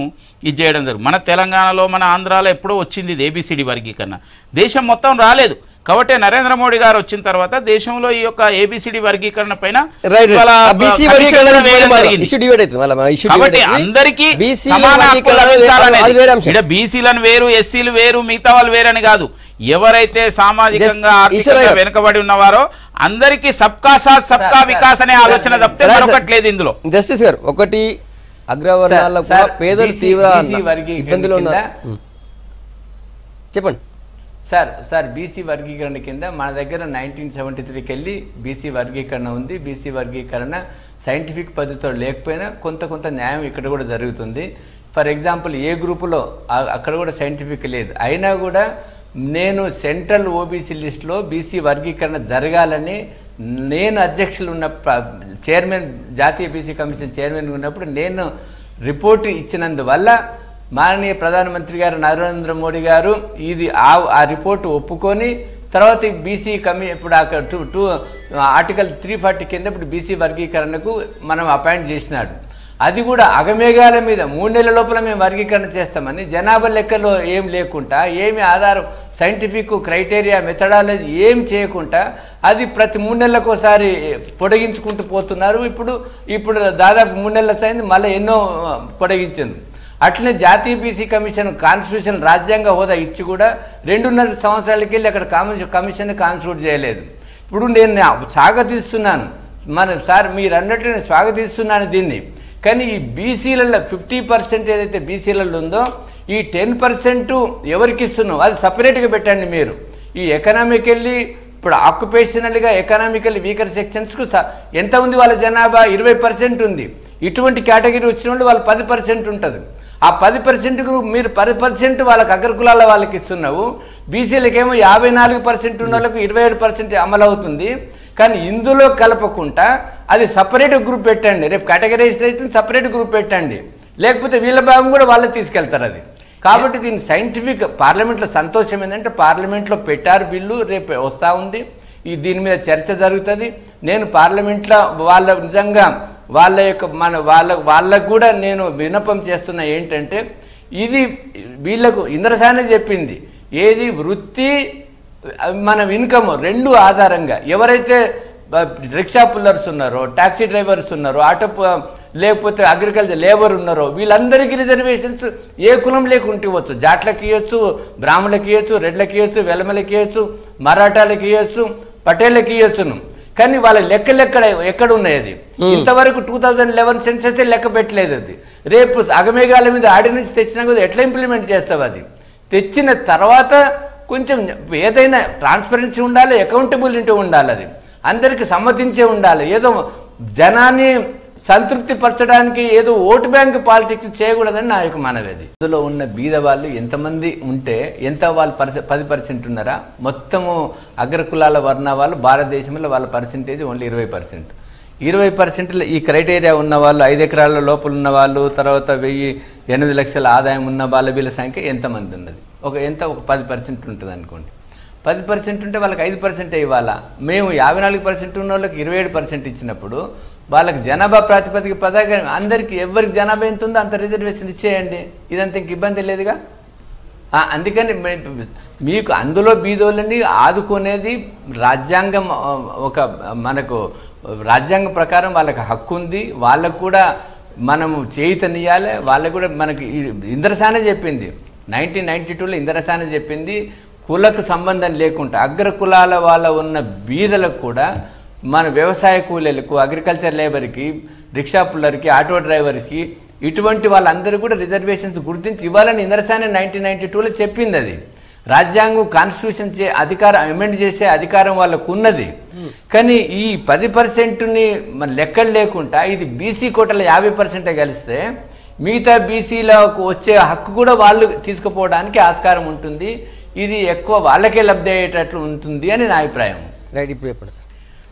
ఇది చేయడం జరుగుతుంది. మన తెలంగాణలో, మన ఆంధ్రాలో ఎప్పుడో వచ్చింది ఇది ఏబిసిడి వర్గీకరణ, దేశం మొత్తం రాలేదు. కాబట్టి నరేంద్ర మోడీ గారు వచ్చిన తర్వాత దేశంలో ఈ యొక్క ఏబిసిడి వర్గీకరణ పైన కాబట్టి అందరికీ బీసీలను వేరు, ఎస్సీలు వేరు, మిగతా వాళ్ళు వేరని కాదు. ఎవరైతే సామాజికంగా ఆర్థికంగా వెనుకబడి ఉన్నవారో అందరికీ సబ్కా సాత్ సబ్కా వికాస్ అనే ఆలోచన తప్పితే మరొకట్లేదు ఇందులో. జస్టిస్ గారు, ఒకటి అగ్రవర్ణాలకు కూడా పేదలు తీవ్ర ఇబ్బందులు ఉన్నారు. చెప్పండి సార్. బీసీ వర్గీకరణ కింద మన దగ్గర 1973కి వెళ్ళి బీసీ వర్గీకరణ ఉంది. బీసీ వర్గీకరణ సైంటిఫిక్ పద్ధతితో లేకపోయినా కొంత న్యాయం ఇక్కడ కూడా జరుగుతుంది. ఫర్ ఎగ్జాంపుల్ ఏ గ్రూపులో అక్కడ కూడా సైంటిఫిక్ లేదు, అయినా కూడా నేను సెంట్రల్ ఓబీసీ లిస్టులో బీసీ వర్గీకరణ జరగాలని నేను అధ్యక్షులు ఉన్న చైర్మన్, జాతీయ బీసీ కమిషన్ చైర్మన్ ఉన్నప్పుడు నేను రిపోర్టు ఇచ్చినందువల్ల మాననీయ ప్రధానమంత్రి గారు నరేంద్ర మోడీ గారు ఇది ఆ రిపోర్టు ఒప్పుకొని తర్వాత బీసీ ఇప్పుడు ఆర్టికల్ 340 కింద ఇప్పుడు బీసీ వర్గీకరణకు మనం అపాయింట్ చేసినాడు. అది కూడా అగమేఘాల మీద 3 నెలల లోపల మేము వర్గీకరణ చేస్తామని జనాభా లెక్కలో ఏం లేకుండా, ఏమి ఆధారం, సైంటిఫిక్ క్రైటీరియా, మెథడాలజీ ఏం చేయకుండా అది ప్రతి 3 నెలలకు ఒకసారి పొడిగించుకుంటూ పోతున్నారు. ఇప్పుడు దాదాపు 3 నెలల అయింది, మళ్ళీ ఎన్నో పొడిగించింది. అట్లనే జాతీయ బీసీ కమిషన్ కాన్స్టిట్యూషన్ రాజ్యాంగ హోదా ఇచ్చి కూడా 2.5 సంవత్సరాలకి వెళ్ళి అక్కడ కమిషన్ కాన్స్టిట్యూట్ చేయలేదు. ఇప్పుడు నేను స్వాగతిస్తున్నాను, సార్ మీరు అన్నట్టు నేను స్వాగతిస్తున్నాను దీన్ని. కానీ ఈ బీసీలలో 50% ఏదైతే బీసీలలో ఉందో ఈ 10% ఎవరికి ఇస్తున్నావు అది సపరేట్గా పెట్టండి. మీరు ఈ ఎకనామికల్లీ ఇప్పుడు ఆక్యుపేషనల్గా ఎకనామికల్లీ వీకర్ సెక్షన్స్కు ఎంత ఉంది వాళ్ళ జనాభా? 20% ఉంది. ఇటువంటి కేటగిరీ వచ్చిన వాళ్ళు 10% ఉంటుంది. ఆ 10%కు మీరు 10% వాళ్ళకి అగ్రకులాల వాళ్ళకి ఇస్తున్నావు. బీసీలకేమో 54% ఉన్న వాళ్ళకు 27% అమలు అవుతుంది. కానీ ఇందులో కలపకుండా అది సపరేట్ గ్రూప్ పెట్టండి. రేపు కేటగరైజ్డ్ అయితే సపరేట్ గ్రూప్ పెట్టండి, లేకపోతే వీళ్ళ భాగం కూడా వాళ్ళే తీసుకెళ్తారు అది. కాబట్టి దీని సైంటిఫిక్ పార్లమెంట్లో సంతోషం ఏంటంటే పార్లమెంట్లో పెట్టారు బిల్లు, రేపు వస్తూ ఉంది. దీని మీద చర్చ జరుగుతుంది. నేను పార్లమెంట్లో వాళ్ళ నిజంగా వాళ్ళకు కూడా నేను విన్నపం చేస్తున్నా ఏంటంటే ఇది వీళ్ళకు ఇంద్రసానే చెప్పింది ఏది వృత్తి మన ఇన్కమ్ 2 ఆధారంగా ఎవరైతే రిక్షా పుల్లర్స్ ఉన్నారో, టాక్సీ డ్రైవర్స్ ఉన్నారో, ఆటో లేకపోతే అగ్రికల్చర్ లేబర్ ఉన్నారో వీళ్ళందరికీ రిజర్వేషన్స్ ఏ కులం లేకుంటే ఇవ్వచ్చు. జాట్లకి ఇవ్వచ్చు, బ్రాహ్మణులకి ఇవ్వచ్చు, రెడ్లకి ఇవ్వచ్చు, వెలమలకి ఇవ్వచ్చు, మరాఠాలకి ఇవ్వచ్చు, పటేళ్ళకి ఇవ్వచ్చును. కానీ వాళ్ళ లెక్కలు ఎక్కడ ఉన్నాయి? అది ఇంతవరకు 2011 సెన్సెస్ లెక్క పెట్టలేదు. అది రేపు అగమేఘాల మీద ఆర్డినెన్స్ తెచ్చినా కూడా ఎట్లా ఇంప్లిమెంట్ చేస్తావు? అది తెచ్చిన తర్వాత కొంచెం ఏదైనా ట్రాన్స్పరెన్సీ ఉండాలి, అకౌంటబిలిటీ ఉండాలి, అది అందరికి సమ్మతించే ఉండాలి. ఏదో జనాన్ని సంతృప్తి పరచడానికి ఏదో ఓటు బ్యాంక్ పాలిటిక్స్ చేయకూడదని నా యొక్క మనవేది. అందులో ఉన్న బీద వాళ్ళు ఎంతమంది ఉంటే ఎంత వాళ్ళు 10% ఉన్నారా? మొత్తము అగ్రకులాల వర్ణ వాళ్ళు భారతదేశంలో వాళ్ళ పర్సెంటేజ్ ఓన్లీ 20%. 20%లో ఈ క్రైటీరియా ఉన్న వాళ్ళు 5 ఎకరాల లోపల ఉన్న వాళ్ళు, తర్వాత 8 లక్షల ఆదాయం ఉన్న వాళ్ళ వీళ్ళ సంఖ్య ఎంతమంది ఉన్నది? ఒక 10% ఉంటుంది అనుకోండి. 10% ఉంటే వాళ్ళకి 5% ఇవ్వాలా? మేము 54% ఉన్న వాళ్ళకి 27% ఇచ్చినప్పుడు వాళ్ళకి జనాభా ప్రాతిపదిక పదాగా అందరికి ఎవరికి జనాభా ఎంత ఉందో అంత రిజర్వేషన్ ఇచ్చేయండి. ఇదంతా ఇంక ఇబ్బంది లేదుగా. అందుకని మీకు అందులో బీదోళ్ళని ఆదుకునేది రాజ్యాంగం, ఒక మనకు రాజ్యాంగం ప్రకారం వాళ్ళకి హక్కు ఉంది. వాళ్ళకు కూడా మనము చేయుతనియాలి. వాళ్ళకు కూడా మనకి ఇంద్రసానే చెప్పింది 1992లో ఇంద్రసానే చెప్పింది కులకు సంబంధం లేకుండా అగ్ర కులాల వాళ్ళ ఉన్న బీదలకు కూడా మన వ్యవసాయ కూలీలకు, అగ్రికల్చర్ లేబర్కి, రిక్షా పుల్లర్కి, ఆటో డ్రైవర్కి ఇటువంటి వాళ్ళందరూ కూడా రిజర్వేషన్స్ గుర్తించి ఇవ్వాలని ఇంద్రసానే 1992లో చెప్పింది. అది రాజ్యాంగం కాన్స్టిట్యూషన్ అధికారం అమెండ్ చేసే అధికారం వాళ్ళకు ఉన్నది. కానీ ఈ 10%ని మన లెక్కలు లేకుండా ఇది బీసీ కోటలో 50% కలిస్తే మిగతా బీసీలకు వచ్చే హక్కు కూడా వాళ్ళు తీసుకుపోవడానికి ఆస్కారం ఉంటుంది. ఇది ఎక్కువ వాళ్ళకే లబ్ధి అయ్యేటట్లు ఉంటుంది అని నా అభిప్రాయం. రైట్, ఇప్పుడు చెప్పండి సార్.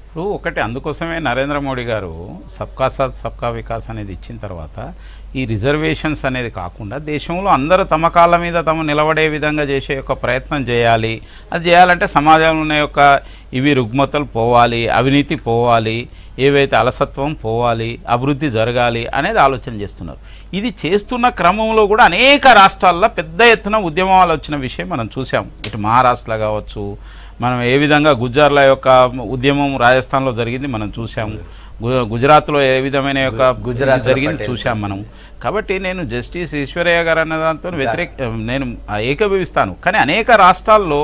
ఇప్పుడు ఒకటి అందుకోసమే నరేంద్ర మోడీ గారు సబ్కా సాత్ సబ్కా వికాస్ అనేది ఇచ్చిన తర్వాత ఈ రిజర్వేషన్స్ అనేది కాకుండా దేశంలో అందరూ తమ కాళ్ళ మీద తమ నిలబడే విధంగా చేసే యొక్క ప్రయత్నం చేయాలి. అది చేయాలంటే సమాజంలో యొక్క ఇవి రుగ్మతలు పోవాలి, అవినీతి పోవాలి, ఏవైతే అలసత్వం పోవాలి, అభివృద్ధి జరగాలి అనేది ఆలోచన చేస్తున్నారు. ఇది చేస్తున్న క్రమంలో కూడా అనేక రాష్ట్రాల్లో పెద్ద ఎత్తున ఉద్యమాలు వచ్చిన విషయం మనం చూసాం. ఇటు మహారాష్ట్రలో కావచ్చు, మనం ఏ విధంగా గుజ్జార్ల యొక్క ఉద్యమం రాజస్థాన్లో జరిగింది మనం చూసాము, గుజరాత్లో ఏ విధమైన యొక్క జరిగింది చూసాం మనం. కాబట్టి నేను జస్టిస్ ఈశ్వరయ్య గారు అన్న దాంతో నేను ఏకీభవిస్తాను. కానీ అనేక రాష్ట్రాల్లో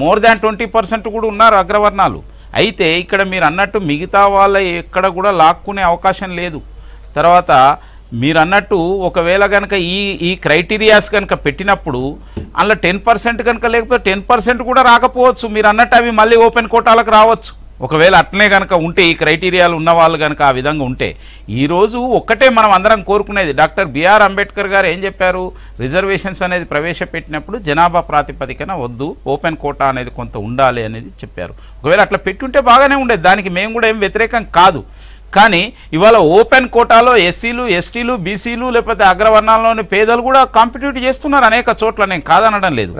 మోర్ దాన్ 20% కూడా ఉన్నారు అగ్రవర్ణాలు. అయితే ఇక్కడ మీరు అన్నట్టు మిగతా వాళ్ళ ఎక్కడ కూడా లాక్కునే అవకాశం లేదు. తర్వాత మీరు అన్నట్టు ఒకవేళ కనుక ఈ క్రైటీరియాస్ కనుక పెట్టినప్పుడు అందులో 10% కనుక లేకపోతే 10% కూడా రాకపోవచ్చు. మీరు అన్నట్టు అవి మళ్ళీ ఓపెన్ కోటాలకు రావచ్చు. ఒకవేళ అట్లనే కనుక ఉంటే ఈ క్రైటీరియాలు ఉన్న వాళ్ళు కనుక ఆ విధంగా ఉంటే ఈరోజు ఒక్కటే మనం అందరం కోరుకునేది, డాక్టర్ బిఆర్ అంబేద్కర్ గారు ఏం చెప్పారు, రిజర్వేషన్స్ అనేది ప్రవేశపెట్టినప్పుడు జనాభా ప్రాతిపదికన వద్దు, ఓపెన్ కోటా అనేది కొంత ఉండాలి అనేది చెప్పారు. ఒకవేళ అట్లా పెట్టుంటే బాగానే ఉండేది, దానికి మేము కూడా ఏం వ్యతిరేకం కాదు. కానీ ఇవాళ ఓపెన్ కోటాలో ఎస్సీలు, ఎస్టీలు, బీసీలు లేకపోతే అగ్రవర్ణాల్లోని పేదలు కూడా కాంపిటీట్ చేస్తున్నారు అనేక చోట్ల, నేను కాదనడం లేదు.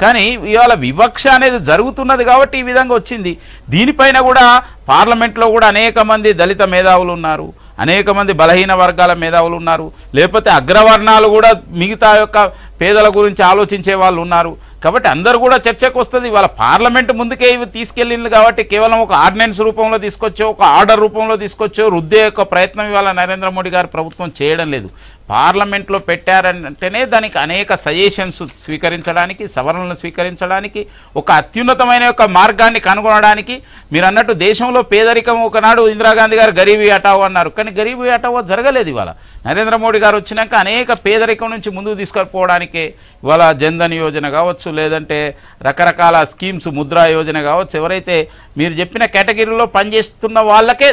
కానీ ఇవాళ వివక్ష అనేది జరుగుతున్నది కాబట్టి ఈ విధంగా వచ్చింది. దీనిపైన కూడా పార్లమెంట్లో కూడా అనేక మంది దళిత మేధావులు ఉన్నారు, అనేక మంది బలహీన వర్గాల మేధావులు ఉన్నారు, లేకపోతే అగ్రవర్ణాలు కూడా మిగతా యొక్క పేదల గురించి ఆలోచించే వాళ్ళు ఉన్నారు. కాబట్టి అందరూ కూడా చర్చకు వస్తుంది. ఇవాళ పార్లమెంట్ ముందుకే ఇవి తీసుకెళ్ళింది కాబట్టి కేవలం ఒక ఆర్డినెన్స్ రూపంలో తీసుకొచ్చో, ఒక ఆర్డర్ రూపంలో తీసుకొచ్చో రుద్దే యొక్క ప్రయత్నం ఇవాళ నరేంద్ర మోడీ గారి ప్రభుత్వం చేయడం లేదు. పార్లమెంట్లో పెట్టారంటేనే దానికి అనేక సజెషన్స్ స్వీకరించడానికి, సవరణలను స్వీకరించడానికి, ఒక అత్యున్నతమైన యొక్క మార్గాన్ని కనుగొనడానికి. మీరు అన్నట్టు దేశంలో పేదరికం ఒకనాడు ఇందిరాగాంధీ గారు గరీబీ హఠావో అన్నారు, కానీ గరీబీ హఠావో జరగలేదు. ఇవాళ నరేంద్ర మోడీ గారు వచ్చినాక అనేక పేదరికం నుంచి ముందుకు తీసుకుపోవడానికే ఇవాళ జన్ధన్ యోజన కావచ్చు, లేదంటే రకరకాల స్కీమ్స్, ముద్రా యోజన కావచ్చు, ఎవరైతే మీరు చెప్పిన కేటగిరీలో పనిచేస్తున్న వాళ్ళకే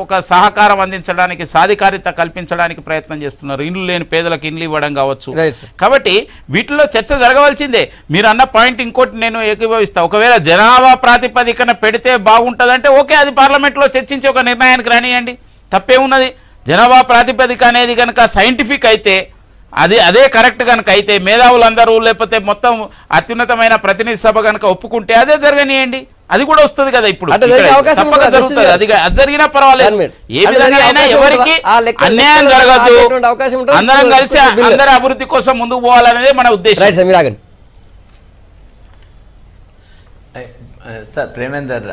ఒక సహకారం అందించడానికి, సాధికారిత కల్పించడానికి ప్రయత్నం చేస్తున్నారు. ఇండ్లు లేని పేదలకు ఇండ్లు ఇవ్వడం కావచ్చు. కాబట్టి వీటిలో చర్చ జరగవలసిందే. మీరు అన్న పాయింట్ ఇంకోటి నేను ఏకీభవిస్తా, ఒకవేళ జనాభా ప్రాతిపదికన పెడితే బాగుంటుందంటే ఓకే, అది పార్లమెంట్లో చర్చించి ఒక నిర్ణయానికి రానియండి, తప్పే ఉన్నది. జనాభా ప్రాతిపదిక అనేది కనుక సైంటిఫిక్ అయితే, అదే కరెక్ట్ కనుక అయితే, మేధావులందరూ లేకపోతే మొత్తం అత్యున్నతమైన ప్రతినిధి సభ కనుక ఒప్పుకుంటే అదే జరగనియండి, అది కూడా వస్తుంది కదా. ఇప్పుడు తప్పక జరుగుతుంది, అది జరిగినా పర్వాలేదు. ఏ విధంగా ఎవరికి అన్యాయం జరగదు, అందరం కలిసి అందరి అభివృద్ధి కోసం ముందుకు పోవాలనేదే మన ఉద్దేశం. సార్ ప్రేమేందర్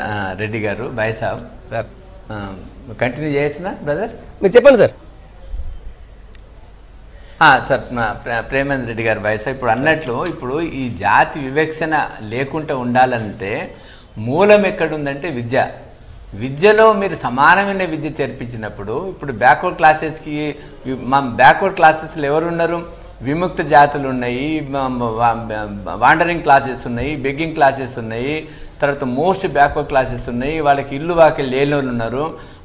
రెడ్డి గారు, భాయ్ సాబ్ సార్ కంటిన్యూ చేయొచ్చునా బ్రదర్? మీరు చెప్పండి సార్. సార్ ప్రేమేందర్ రెడ్డి గారు, భాయ్ సాబ్ ఇప్పుడు అన్నట్లు ఇప్పుడు ఈ జాతి వివక్షణ లేకుండా ఉండాలంటే మూలం ఎక్కడుందంటే విద్య. విద్యలో మీరు సమానమైన విద్య చేర్పించినప్పుడు ఇప్పుడు బ్యాక్వర్డ్ క్లాసెస్కి, మా బ్యాక్వర్డ్ క్లాసెస్లో ఎవరున్నారు? విముక్త జాతులు ఉన్నాయి, వాండరింగ్ క్లాసెస్ ఉన్నాయి, బెగ్గింగ్ క్లాసెస్ ఉన్నాయి, తర్వాత మోస్ట్ బ్యాక్వర్డ్ క్లాసెస్ ఉన్నాయి, వాళ్ళకి ఇల్లు వాకిలు లేని వాళ్ళు ఉన్నారు.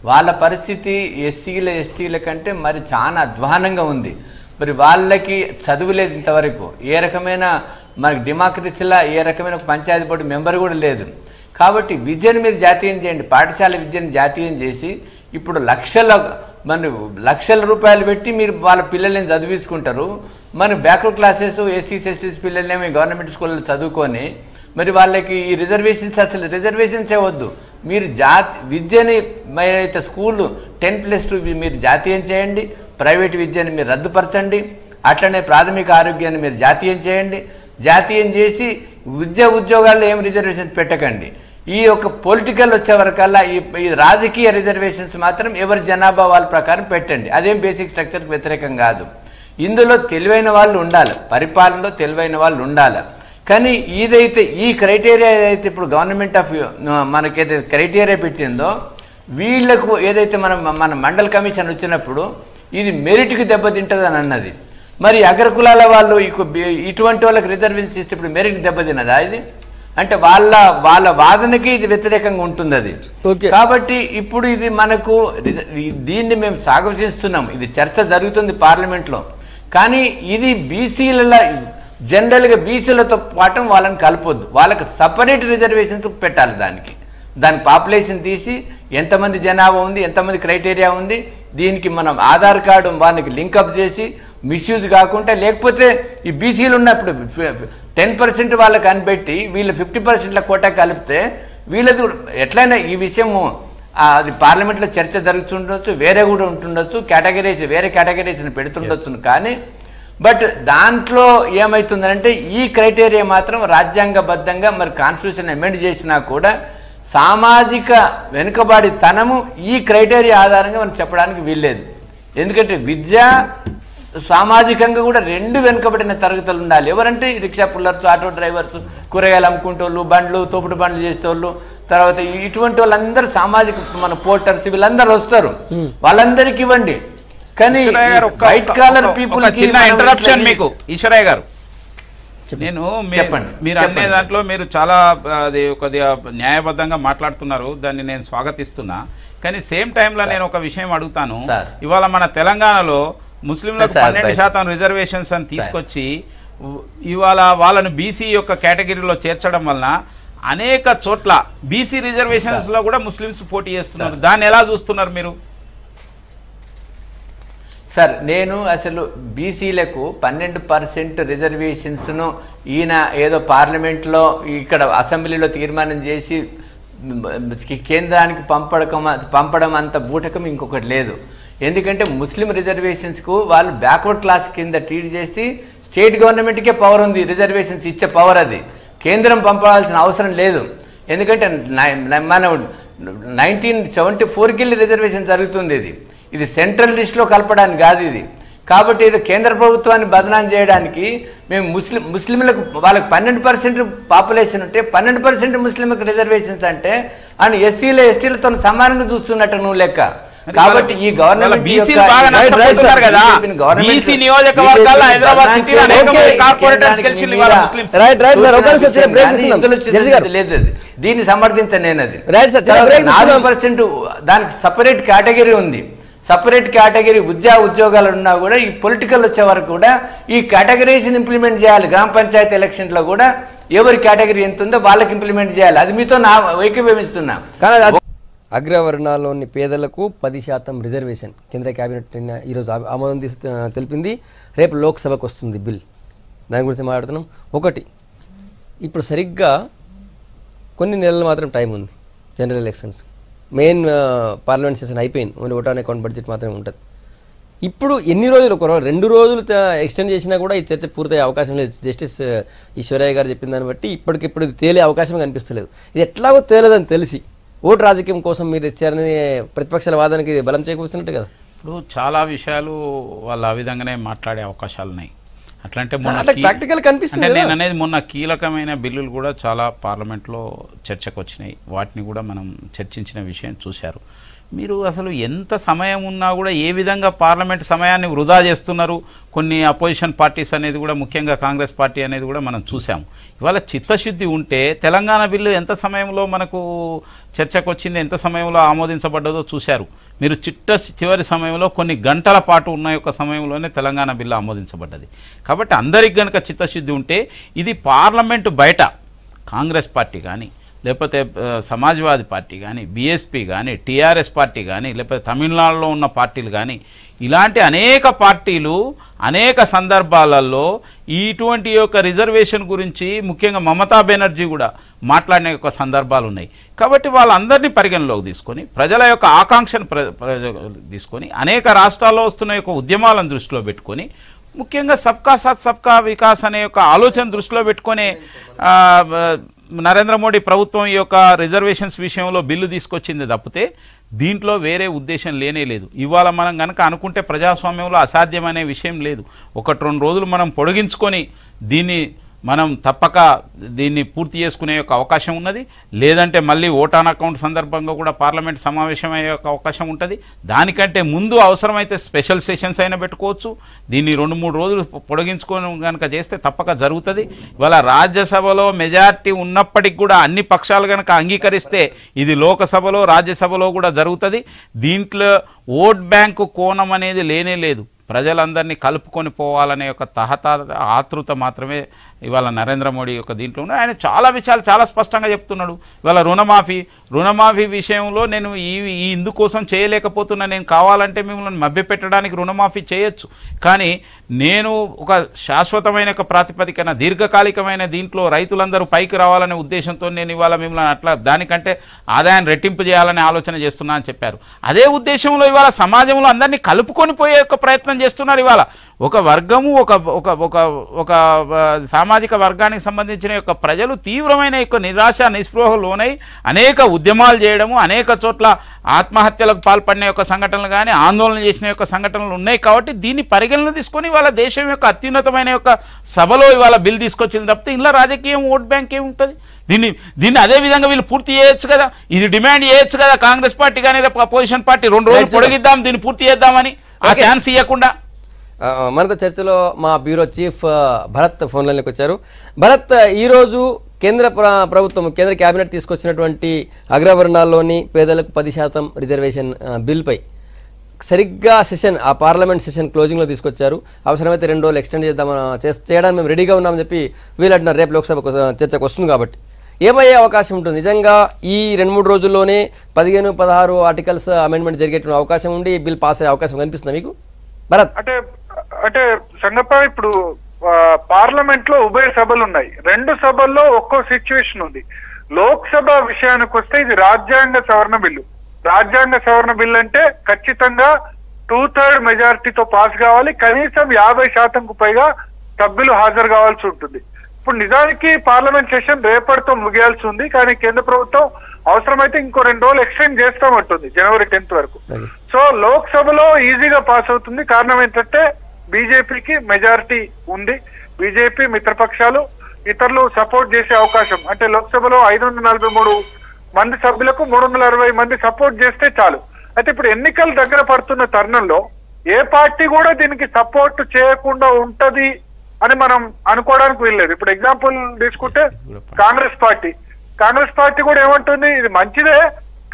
వాళ్ళ పరిస్థితి ఎస్సీల ఎస్టీల కంటే మరి చాలా అధ్వానంగా ఉంది. మరి వాళ్ళకి చదువులేదు ఇంతవరకు. ఏ రకమైన మనకి డెమోక్రసీలా ఏ రకమైన పంచాయతీ బోర్డు మెంబర్ కూడా లేదు. కాబట్టి విద్యను మీరు జాతీయం చేయండి, పాఠశాల విద్యను జాతీయం చేసి ఇప్పుడు లక్షల రూపాయలు పెట్టి మీరు వాళ్ళ పిల్లల్ని చదివించుకుంటారు. మన బ్యాక్వర్డ్ క్లాసెస్ ఎస్సీస్ ఎస్టీస్ పిల్లల్నేమో గవర్నమెంట్ స్కూల్లో చదువుకొని మరి వాళ్ళకి ఈ రిజర్వేషన్స్, అసలు రిజర్వేషన్సే వద్దు. మీరు విద్యని అయితే స్కూళ్ళు 10+2 మీరు జాతీయం చేయండి, ప్రైవేట్ విద్యని మీరు రద్దుపరచండి, అట్లనే ప్రాథమిక ఆరోగ్యాన్ని మీరు జాతీయం చేయండి. జాతీయం చేసి ఉద్యోగాల్లో ఏం రిజర్వేషన్స్ పెట్టకండి. ఈ యొక్క పొలిటికల్ వచ్చే వరకల్లా ఈ రాజకీయ రిజర్వేషన్స్ మాత్రం ఎవరి జనాభా వాళ్ళ ప్రకారం పెట్టండి. అదేం బేసిక్ స్ట్రక్చర్కి వ్యతిరేకం కాదు. ఇందులో తెలివైన వాళ్ళు ఉండాలి, పరిపాలనలో తెలివైన వాళ్ళు ఉండాలి. కానీ ఇదైతే ఈ క్రైటీరియా ఏదైతే ఇప్పుడు గవర్నమెంట్ ఆఫ్ మనకైతే క్రైటీరియా పెట్టిందో, వీళ్లకు ఏదైతే మన మండల్ కమిషన్ వచ్చినప్పుడు ఇది మెరిట్కి దెబ్బతింటుంది అని అన్నది. మరి అగ్రకులాల వాళ్ళు ఇటువంటి వాళ్ళకి రిజర్వేషన్ ఇస్తే ఇప్పుడు మెరిట్కి దెబ్బతిన్నదా? ఇది అంటే వాళ్ళ వాదనకి ఇది వ్యతిరేకంగా ఉంటుంది అది. కాబట్టి ఇప్పుడు ఇది మనకు దీన్ని మేము సాగవసిస్తున్నాం, ఇది చర్చ జరుగుతుంది పార్లమెంట్లో. కానీ ఇది బీసీల జనరల్గా బీసీలతో పాటు వాళ్ళని కలపొద్దు, వాళ్ళకి సపరేట్ రిజర్వేషన్స్ పెట్టాలి. దాని పాపులేషన్ తీసి ఎంతమంది జనాభా ఉంది, ఎంతమంది క్రైటీరియా ఉంది, దీనికి మనం ఆధార్ కార్డు వాళ్ళకి లింకప్ చేసి మిస్యూజ్ కాకుండా, లేకపోతే ఈ బీసీలు ఉన్నప్పుడు 10% వాళ్ళకి అనిపెట్టి వీళ్ళు 50% కోటా కలిపితే వీళ్ళది ఎట్లయినా ఈ విషయము అది పార్లమెంట్లో చర్చ జరుగుతుండొచ్చు, వేరే కూడా ఉంటుండొచ్చు, వేరే కేటగిరీస్ని పెడుతుండొచ్చు. కానీ బట్ దాంట్లో ఏమవుతుందంటే ఈ క్రైటీరియా మాత్రం రాజ్యాంగబద్ధంగా మరి కాన్స్టిట్యూషన్ అమెండ్ చేసినా కూడా సామాజిక వెనుకబాడితనము ఈ క్రైటీరియా ఆధారంగా మనం చెప్పడానికి వీల్లేదు. ఎందుకంటే విద్య సామాజికంగా కూడా 2 వెనుకబడిన తరగతులు ఉండాలి. ఎవరంటే రిక్షా పుల్లర్స్, ఆటో డ్రైవర్స్, కూరగాయలు అమ్ముకుంటోళ్ళు, తోపుడు బండ్లు చేసేవాళ్ళు, తర్వాత ఇటువంటి వాళ్ళందరూ సామాజిక మన పోర్టర్స్ వీళ్ళందరూ వస్తారు, వాళ్ళందరికీ ఇవ్వండి. కానీ వైట్ కాలర్ పీపుల్ చిన్న ఇంటరప్షన్ మీకు ఈశ్వరయ్య గారు, నేను చెప్పండి. మీరు అనే దాంట్లో మీరు చాలా అది కొద్దిగా న్యాయబద్ధంగా మాట్లాడుతున్నారు, దాన్ని నేను స్వాగతిస్తున్నా. కానీ సేమ్ టైంలో నేను ఒక విషయం అడుగుతాను. ఇవాళ మన తెలంగాణలో ముస్లింలకు 12% రిజర్వేషన్స్ అని తీసుకొచ్చి ఇవాళ వాళ్ళను బీసీ యొక్క కేటగిరీలో చేర్చడం వలన అనేక చోట్ల బీసీ రిజర్వేషన్స్ లో కూడా ముస్లిమ్స్ పోటీ చేస్తున్నారు. దాన్ని ఎలా చూస్తున్నారు మీరు? సార్, నేను అసలు బీసీలకు 12% రిజర్వేషన్స్ను ఈయన ఏదో పార్లమెంట్లో ఇక్కడ అసెంబ్లీలో తీర్మానం చేసి కేంద్రానికి పంపడం అంత బూటకం ఇంకొకటి లేదు. ఎందుకంటే ముస్లిం రిజర్వేషన్స్కు వాళ్ళు బ్యాక్వర్డ్ క్లాస్ కింద ట్రీట్ చేసి స్టేట్ గవర్నమెంట్కే పవర్ ఉంది, రిజర్వేషన్స్ ఇచ్చే పవర్ అది. కేంద్రం పంపాల్సిన అవసరం లేదు. ఎందుకంటే మన 1974కి వెళ్ళి రిజర్వేషన్ జరుగుతుంది. ఇది సెంట్రల్ లిస్ట్లో కలపడానికి కాదు ఇది. కాబట్టి ఇది కేంద్ర ప్రభుత్వాన్ని బదనాం చేయడానికి మేము ముస్లింలకు వాళ్ళకి 12% పాపులేషన్ ఉంటే 12% ముస్లింలకు రిజర్వేషన్స్ అంటే అని ఎస్సీల ఎస్టీలతో సమానంగా చూస్తున్నట్టు నువ్వు లెక్క. కాబట్టి ఈ గవర్నమెంట్ లేదు, దీన్ని సమర్థించనేది. 4% దానికి సపరేట్ కేటగిరీ ఉంది. సపరేట్ కేటగిరీ ఉద్యోగాలు ఉన్నా కూడా ఈ పొలిటికల్ వచ్చే వరకు కూడా ఈ కేటగిరీస్ని ఇంప్లిమెంట్ చేయాలి. గ్రామ పంచాయతీ ఎలక్షన్లో కూడా ఎవరి కేటగిరీ ఎంత ఉందో వాళ్ళకి ఇంప్లిమెంట్ చేయాలి. అది మీతో నా ఏకీభవిస్తున్నా. అగ్రవర్ణాల్లోని పేదలకు 10% రిజర్వేషన్ కేంద్ర కేబినెట్ ఈరోజు ఆమోదం తెలిపింది. రేపు లోక్సభకు వస్తుంది బిల్. దాని గురించి మాట్లాడుతున్నాం. ఒకటి, ఇప్పుడు సరిగ్గా కొన్ని నెలలు మాత్రం టైం ఉంది general elections. Main parliament session అయిపోయింది. Only vote on account budget మాత్రమే ఉంటుంది. ఇప్పుడు ఎన్ని రోజులు, 2 రోజులు ఎక్స్టెండ్ చేసినా కూడా ఈ చర్చ పూర్తయ్యే అవకాశం లేదు. జస్టిస్ ఈశ్వరయ్య గారు చెప్పిన దాన్ని బట్టి ఇప్పటికిప్పుడు తేలే అవకాశం కనిపిస్తలేదు. ఇది ఎట్లాగో తేలేదని తెలిసి ఓటు రాజకీయం కోసం మీరు ఇచ్చారని ప్రతిపక్షాల వాదానికి బలం చేకూరుస్తున్నట్టు కదా. ఇప్పుడు చాలా విషయాలు వాళ్ళు ఆ విధంగానే మాట్లాడే అవకాశాలు ఉన్నాయి. అట్లంటే ప్రాక్టికల్ కనిపిస్తుంది. నేను అనేది మొన్న కీలకమైన బిల్లులు కూడా చాలా పార్లమెంట్లో చర్చకు వచ్చినాయి. వాటిని కూడా మనం చర్చించిన విషయం చూశారు. మీరు అసలు ఎంత సమయం ఉన్నా కూడా ఏ విధంగా పార్లమెంట్ సమయాన్ని వృధా చేస్తున్నారు. కొన్ని అపోజిషన్ పార్టీస్ అనేది కూడా, ముఖ్యంగా కాంగ్రెస్ పార్టీ అనేది కూడా మనం చూసాము. ఇవాళ చిత్తశుద్ధి ఉంటే తెలంగాణ బిల్లు ఎంత సమయంలో మనకు చర్చకు వచ్చింది, ఎంత సమయంలో ఆమోదించబడ్డదో చూశారు మీరు. చివరి సమయంలో కొన్ని గంటల పాటు ఉన్న యొక్క సమయంలోనే తెలంగాణ బిల్లు ఆమోదించబడ్డది. కాబట్టి అందరికి కనుక చిత్తశుద్ధి ఉంటే ఇది పార్లమెంటు బయట కాంగ్రెస్ పార్టీ కానీ, లేకపోతే సమాజ్వాదీ పార్టీ కానీ, బీఎస్పీ కానీ, టీఆర్ఎస్ పార్టీ కానీ, లేకపోతే తమిళనాడులో ఉన్న పార్టీలు కానీ, ఇలాంటి అనేక పార్టీలు అనేక సందర్భాలలో ఇటువంటి యొక్క రిజర్వేషన్ గురించి ముఖ్యంగా మమతా బెనర్జీ కూడా మాట్లాడిన యొక్క సందర్భాలు ఉన్నాయి. కాబట్టి వాళ్ళందరినీ పరిగణలోకి తీసుకొని ప్రజల యొక్క ఆకాంక్షను తీసుకొని అనేక రాష్ట్రాల్లో వస్తున్న యొక్క ఉద్యమాలను దృష్టిలో పెట్టుకొని ముఖ్యంగా సబ్కా సాత్ సబ్కా వికాస్ అనే యొక్క ఆలోచన దృష్టిలో పెట్టుకొని నరేంద్ర మోడీ ప్రభుత్వం ఈ యొక్క రిజర్వేషన్స్ విషయంలో బిల్లు తీసుకొచ్చింది తప్పితే దీంట్లో వేరే ఉద్దేశం లేనే లేదు. ఇవాళ మనం కనుక అనుకుంటే ప్రజాస్వామ్యంలో అసాధ్యమనే విషయం లేదు. 1-2 రోజులు మనం పొడిగించుకొని దీన్ని మనం తప్పక దీన్ని పూర్తి చేసుకునే యొక్క అవకాశం ఉన్నది. లేదంటే మళ్ళీ ఓట్ ఆన్ అకౌంట్ సందర్భంగా కూడా పార్లమెంట్ సమావేశం అయ్యే యొక్క అవకాశం ఉంటుంది. దానికంటే ముందు అవసరమైతే స్పెషల్ సెషన్స్ అయినా పెట్టుకోవచ్చు. దీన్ని 2-3 రోజులు పొడిగించుకొని కనుక చేస్తే తప్పక జరుగుతుంది. ఇవాళ రాజ్యసభలో మెజార్టీ ఉన్నప్పటికి కూడా అన్ని పక్షాలు కనుక అంగీకరిస్తే ఇది లోకసభలో రాజ్యసభలో కూడా జరుగుతుంది. దీంట్లో ఓట్ బ్యాంకు కోణం అనేది లేనే లేదు. ప్రజలందరినీ కలుపుకొని పోవాలనే ఒక ఆతృత మాత్రమే ఇవాళ నరేంద్ర మోడీ యొక్క దీంట్లో ఉన్నాయి. ఆయన చాలా విషయాలు చాలా స్పష్టంగా చెప్తున్నాడు. ఇవాళ రుణమాఫీ విషయంలో నేను ఇందుకోసం చేయలేకపోతున్నా, నేను కావాలంటే మిమ్మల్ని మభ్యపెట్టడానికి రుణమాఫీ చేయొచ్చు, కానీ నేను ఒక శాశ్వతమైన ప్రాతిపదికన దీర్ఘకాలికమైన దీంట్లో రైతులందరూ పైకి రావాలనే ఉద్దేశంతో నేను ఇవాళ మిమ్మల్ని అట్లా దానికంటే ఆదాయాన్ని రెట్టింపు చేయాలనే ఆలోచన చేస్తున్నా అని చెప్పారు. అదే ఉద్దేశంలో ఇవాళ సమాజంలో అందరినీ కలుపుకొని పోయే యొక్క ప్రయత్నం చేస్తున్నారు. ఇవాళ ఒక వర్గము ఒక సామాజిక వర్గానికి సంబంధించిన యొక్క ప్రజలు తీవ్రమైన యొక్క నిరాశ నిస్పృహలోనై అనేక ఉద్యమాలు చేయడము, అనేక చోట్ల ఆత్మహత్యలకు పాల్పడిన యొక్క సంఘటనలు కానీ ఆందోళన చేసిన యొక్క సంఘటనలు ఉన్నాయి. కాబట్టి దీన్ని పరిగణన తీసుకొని ఇవాళ దేశం యొక్క అత్యున్నతమైన యొక్క సభలో ఇవాళ బిల్ తీసుకొచ్చింది తప్పితే ఇలా రాజకీయం ఓట్ బ్యాంక్ ఏముంటుంది? దీన్ని అదే విధంగా వీళ్ళు పూర్తి చేయొచ్చు కదా, ఇది డిమాండ్ చేయొచ్చు కదా. కాంగ్రెస్ పార్టీ కానీ అపోజిషన్ పార్టీ 2 రోజులు పొడిగిద్దాం, దీన్ని పూర్తి చేద్దామని ఆ ఛాన్స్ ఇవ్వకుండా మనతో చర్చలో మా బ్యూరో చీఫ్ భరత్ ఫోన్ లైన్లోకి వచ్చారు. భరత్, ఈరోజు కేంద్ర ప్రభుత్వం కేంద్ర కేబినెట్ తీసుకొచ్చినటువంటి అగ్రవర్ణాల్లోని పేదలకు 10% రిజర్వేషన్ బిల్పై సరిగ్గా సెషన్ ఆ పార్లమెంట్ సెషన్ క్లోజింగ్లో తీసుకొచ్చారు. అవసరమైతే 2 రోజులు ఎక్స్టెండ్ చేయడానికి మేము రెడీగా ఉన్నామని చెప్పి వీళ్ళు అంటున్నారు. రేపు లోక్సభ చర్చకు వస్తుంది కాబట్టి ఏమయ్యే అవకాశం ఉంటుంది? నిజంగా ఈ 2-3 రోజుల్లోనే 15-16 ఆర్టికల్స్ అమెండ్మెంట్ జరిగేటువంటి అవకాశం ఉండి బిల్ పాస్ అయ్యే అవకాశం కనిపిస్తుంది మీకు భరత్? అంటే సంగప్ప, ఇప్పుడు పార్లమెంట్ లో ఉభయ సభలు ఉన్నాయి. 2 సభల్లో ఒక్కో సిచ్యువేషన్ ఉంది. లోక్సభ విషయానికి వస్తే ఇది రాజ్యాంగ సవరణ బిల్లు. రాజ్యాంగ సవరణ బిల్లు అంటే ఖచ్చితంగా 2/3 మెజారిటీతో పాస్ కావాలి. కనీసం 50% పైగా సభ్యులు హాజరు కావాల్సి ఉంటుంది. ఇప్పుడు నిజానికి పార్లమెంట్ సెషన్ రేపటితో ముగియాల్సి ఉంది. కానీ కేంద్ర ప్రభుత్వం అవసరమైతే ఇంకో 2 రోజులు ఎక్స్టెండ్ చేస్తామంటుంది, జనవరి 10 వరకు. సో లోక్సభలో ఈజీగా పాస్ అవుతుంది. కారణం ఏంటంటే బీజేపీకి మెజారిటీ ఉంది. బీజేపీ మిత్రపక్షాలు ఇతరులు సపోర్ట్ చేసే అవకాశం, అంటే లోక్సభలో 543 మంది సభ్యులకు 360 మంది సపోర్ట్ చేస్తే చాలు. అయితే ఇప్పుడు ఎన్నికలు దగ్గర పడుతున్న తరుణంలో ఏ పార్టీ కూడా దీనికి సపోర్ట్ చేయకుండా ఉంటది అని మనం అనుకోవడానికి వీల్లేదు. ఇప్పుడు ఎగ్జాంపుల్ తీసుకుంటే కాంగ్రెస్ పార్టీ కూడా ఏమంటుంది, ఇది మంచిదే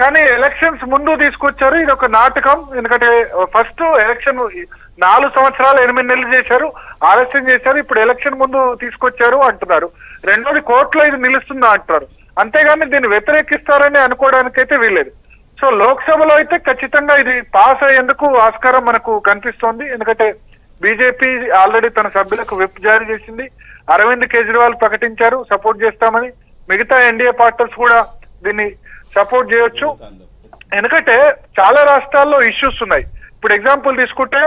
కానీ ఎలక్షన్స్ ముందు తీసుకొచ్చారు, ఇది ఒక నాటకం. ఎందుకంటే ఫస్ట్ ఎలక్షన్ 4 సంవత్సరాలు 8 నెలలు చేశారు, ఆలస్యం చేశారు, ఇప్పుడు ఎలక్షన్ ముందు తీసుకొచ్చారు అంటున్నారు. రెండోది కోర్టులో ఇది నిలుస్తుందా అంటున్నారు. అంతేగాని దీన్ని వ్యతిరేకిస్తారని అనుకోవడానికైతే వీల్లేదు. సో లోక్సభలో అయితే ఖచ్చితంగా ఇది పాస్ అయ్యేందుకు ఆస్కారం మనకు కనిపిస్తోంది. ఎందుకంటే బీజేపీ ఆల్రెడీ తన సభ్యులకు విప్ జారీ చేసింది. అరవింద్ కేజ్రీవాల్ ప్రకటించారు సపోర్ట్ చేస్తామని. మిగతా ఎన్డీఏ పార్టీస్ కూడా దీన్ని సపోర్ట్ చేయొచ్చు. ఎందుకంటే చాలా రాష్ట్రాల్లో ఇష్యూస్ ఉన్నాయి. ఇప్పుడు ఎగ్జాంపుల్ తీసుకుంటే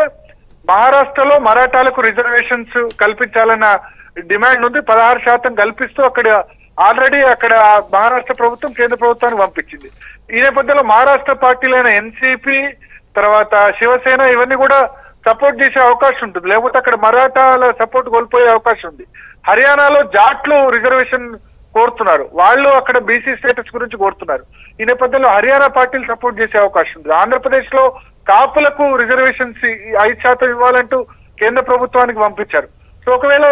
మహారాష్ట్రలో మరాఠాలకు రిజర్వేషన్స్ కల్పించాలన్న డిమాండ్ ఉంది. 16% కల్పిస్తూ ఆల్రెడీ అక్కడ మహారాష్ట్ర ప్రభుత్వం కేంద్ర ప్రభుత్వానికి పంపించింది. ఈ నేపథ్యంలో మహారాష్ట్ర పార్టీలైన ఎన్సీపీ, తర్వాత శివసేన ఇవన్నీ కూడా సపోర్ట్ చేసే అవకాశం ఉంటుంది. లేకపోతే అక్కడ మరాఠాల సపోర్ట్ కోల్పోయే అవకాశం ఉంది. హర్యానాలో జాట్లు రిజర్వేషన్ కోరుతున్నారు, వాళ్ళు అక్కడ బీసీ స్టేటస్ గురించి కోరుతున్నారు. ఈ నేపథ్యంలో హర్యానా పార్టీలు సపోర్ట్ చేసే అవకాశం ఉంది. ఆంధ్రప్రదేశ్ లో కాపులకు రిజర్వేషన్స్ 5% ఇవ్వాలంటూ కేంద్ర ప్రభుత్వానికి పంపించారు. సో ఒకవేళ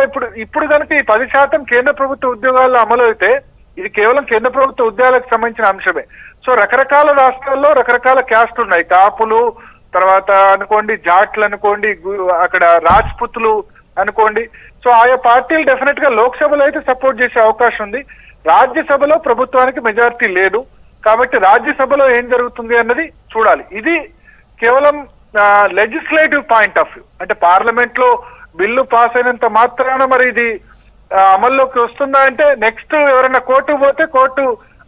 ఇప్పుడు కనుక ఈ 10% కేంద్ర ప్రభుత్వ ఉద్యోగాల్లో అమలు అయితే ఇది కేవలం కేంద్ర ప్రభుత్వ ఉద్యోగాలకు సంబంధించిన అంశమే. సో రకరకాల రాష్ట్రాల్లో రకరకాల క్యాస్ట్ ఉన్నాయి. కాపులు, తర్వాత అనుకోండి జాట్లు అనుకోండి, అక్కడ రాజ్పుతులు అనుకోండి. సో ఆయా పార్టీలు డెఫినెట్ గా లోక్సభలో అయితే సపోర్ట్ చేసే అవకాశం ఉంది. రాజ్యసభలో ప్రభుత్వానికి మెజారిటీ లేదు కాబట్టి రాజ్యసభలో ఏం జరుగుతుంది అన్నది చూడాలి. ఇది కేవలం లెజిస్లేటివ్ పాయింట్ ఆఫ్ వ్యూ. అంటే పార్లమెంట్ లో బిల్లు పాస్ అయినంత మాత్రాన మరి ఇది అమల్లోకి వస్తుందా అంటే నెక్స్ట్ ఎవరైనా కోర్టుకు పోతే కోర్టు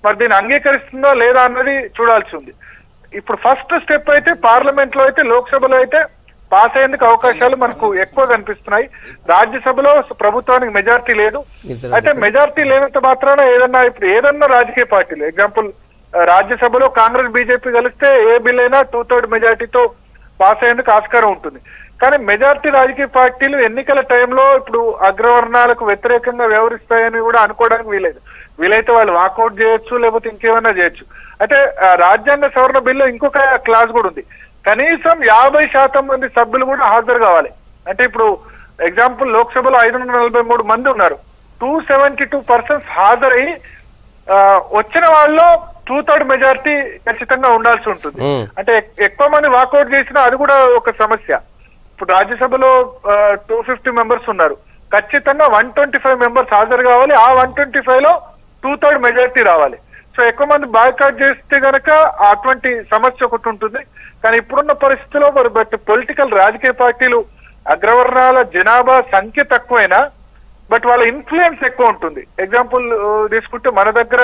మరి దీన్ని అంగీకరిస్తుందా లేదా అన్నది చూడాల్సి ఉంది. ఇప్పుడు ఫస్ట్ స్టెప్ అయితే పార్లమెంట్ లో అయితే, లోక్సభలో అయితే పాస్ అయ్యేందుకు అవకాశాలు మనకు ఎక్కువ కనిపిస్తున్నాయి. రాజ్యసభలో ప్రభుత్వానికి మెజారిటీ లేదు. అయితే మెజారిటీ లేనంత మాత్రాన ఏదన్నా రాజకీయ పార్టీలు, ఎగ్జాంపుల్ రాజ్యసభలో కాంగ్రెస్ బీజేపీ కలిస్తే ఏ బిల్ అయినా 2/3 మెజారిటీతో పాస్ అయ్యేందుకు ఆస్కారం ఉంటుంది. కానీ మెజారిటీ రాజకీయ పార్టీలు ఎన్నికల టైంలో ఇప్పుడు అగ్రవర్ణాలకు వ్యతిరేకంగా వ్యవహరిస్తాయని కూడా అనుకోవడానికి వీలేదు. వీలైతే వాళ్ళు వాకౌట్ చేయొచ్చు, లేకపోతే ఇంకేమైనా చేయొచ్చు. అయితే రాజ్యాంగ సవరణ బిల్లు ఇంకొక క్లాస్ కూడా ఉంది. కనీసం 50% మంది సభ్యులు కూడా హాజరు కావాలి. అంటే ఇప్పుడు ఎగ్జాంపుల్ లోక్సభలో 543 మంది ఉన్నారు, 272 పర్సన్స్ హాజరై వచ్చిన వాళ్ళలో 2/3 మెజారిటీ ఖచ్చితంగా ఉండాల్సి ఉంటుంది. అంటే ఎక్కువ మంది వాకౌట్ చేసినా అది కూడా ఒక సమస్య. ఇప్పుడు రాజ్యసభలో 250 మెంబర్స్ ఉన్నారు, ఖచ్చితంగా 125 మెంబర్స్ హాజరు కావాలి. ఆ 125 లో 2/3 మెజారిటీ రావాలి. సో ఎక్కువ మంది బాయ్కాట్ చేస్తే గనక అటువంటి సమస్య ఒకటి ఉంటుంది. కానీ ఇప్పుడున్న పరిస్థితిలో బట్ పొలిటికల్ రాజకీయ పార్టీలు అగ్రవర్ణాల జనాభా సంఖ్య తక్కువైనా బట్ వాళ్ళ ఇన్ఫ్లుయెన్స్ ఎక్కువ ఉంటుంది. ఎగ్జాంపుల్ తీసుకుంటే మన దగ్గర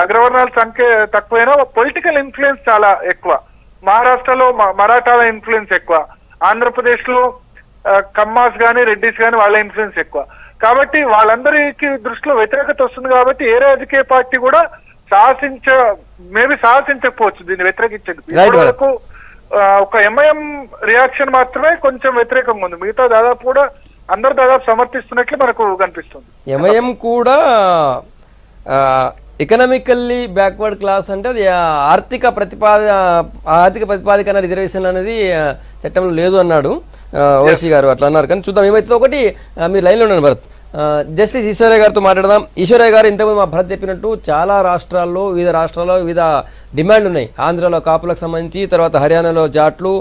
అగ్రవర్ణాల సంఖ్య తక్కువైనా పొలిటికల్ ఇన్ఫ్లుయెన్స్ చాలా ఎక్కువ. మహారాష్ట్రలో మరాఠాల ఇన్ఫ్లుయెన్స్ ఎక్కువ, ఆంధ్రప్రదేశ్ లో కమ్మాస్ గానీ రెడ్డిస్ గానీ వాళ్ళ ఇన్ఫ్లుయెన్స్ ఎక్కువ. కాబట్టి వాళ్ళందరికీ దృష్టిలో వ్యతిరేకత వస్తుంది. కాబట్టి ఏ రాజకీయ పార్టీ కూడా సాహసించకపోవచ్చు దీన్ని వ్యతిరేకించండి. ఇప్పటివరకు ఒక ఎంఐఎం రియాక్షన్ మాత్రమే కొంచెం వ్యతిరేకంగా ఉంది. మిగతా దాదాపు కూడా అందరు దాదాపు సమర్థిస్తున్నట్లు మనకు కనిపిస్తుంది. ఎంఐఎం కూడా ఎకనామికల్లీ బ్యాక్వర్డ్ క్లాస్ అంటే అది ఆర్థిక ప్రతిపాదికన రిజర్వేషన్ అనేది చట్టంలో లేదు అన్నాడు ఓషి గారు, అట్లా అన్నారు. కానీ చూద్దాం ఏమైతే. ఒకటి మీరు లైన్లో ఉన్నాను భరత్, జస్టిస్ ఈశ్వరయ్య గారితో మాట్లాడదాం. ఈశ్వరయ్య గారు ఇంతకుముందు మా భరత్ చెప్పినట్టు చాలా రాష్ట్రాల్లో వివిధ డిమాండ్లు ఉన్నాయి. ఆంధ్రాలో కాపులకు సంబంధించి, తర్వాత హర్యానాలో జాట్లు,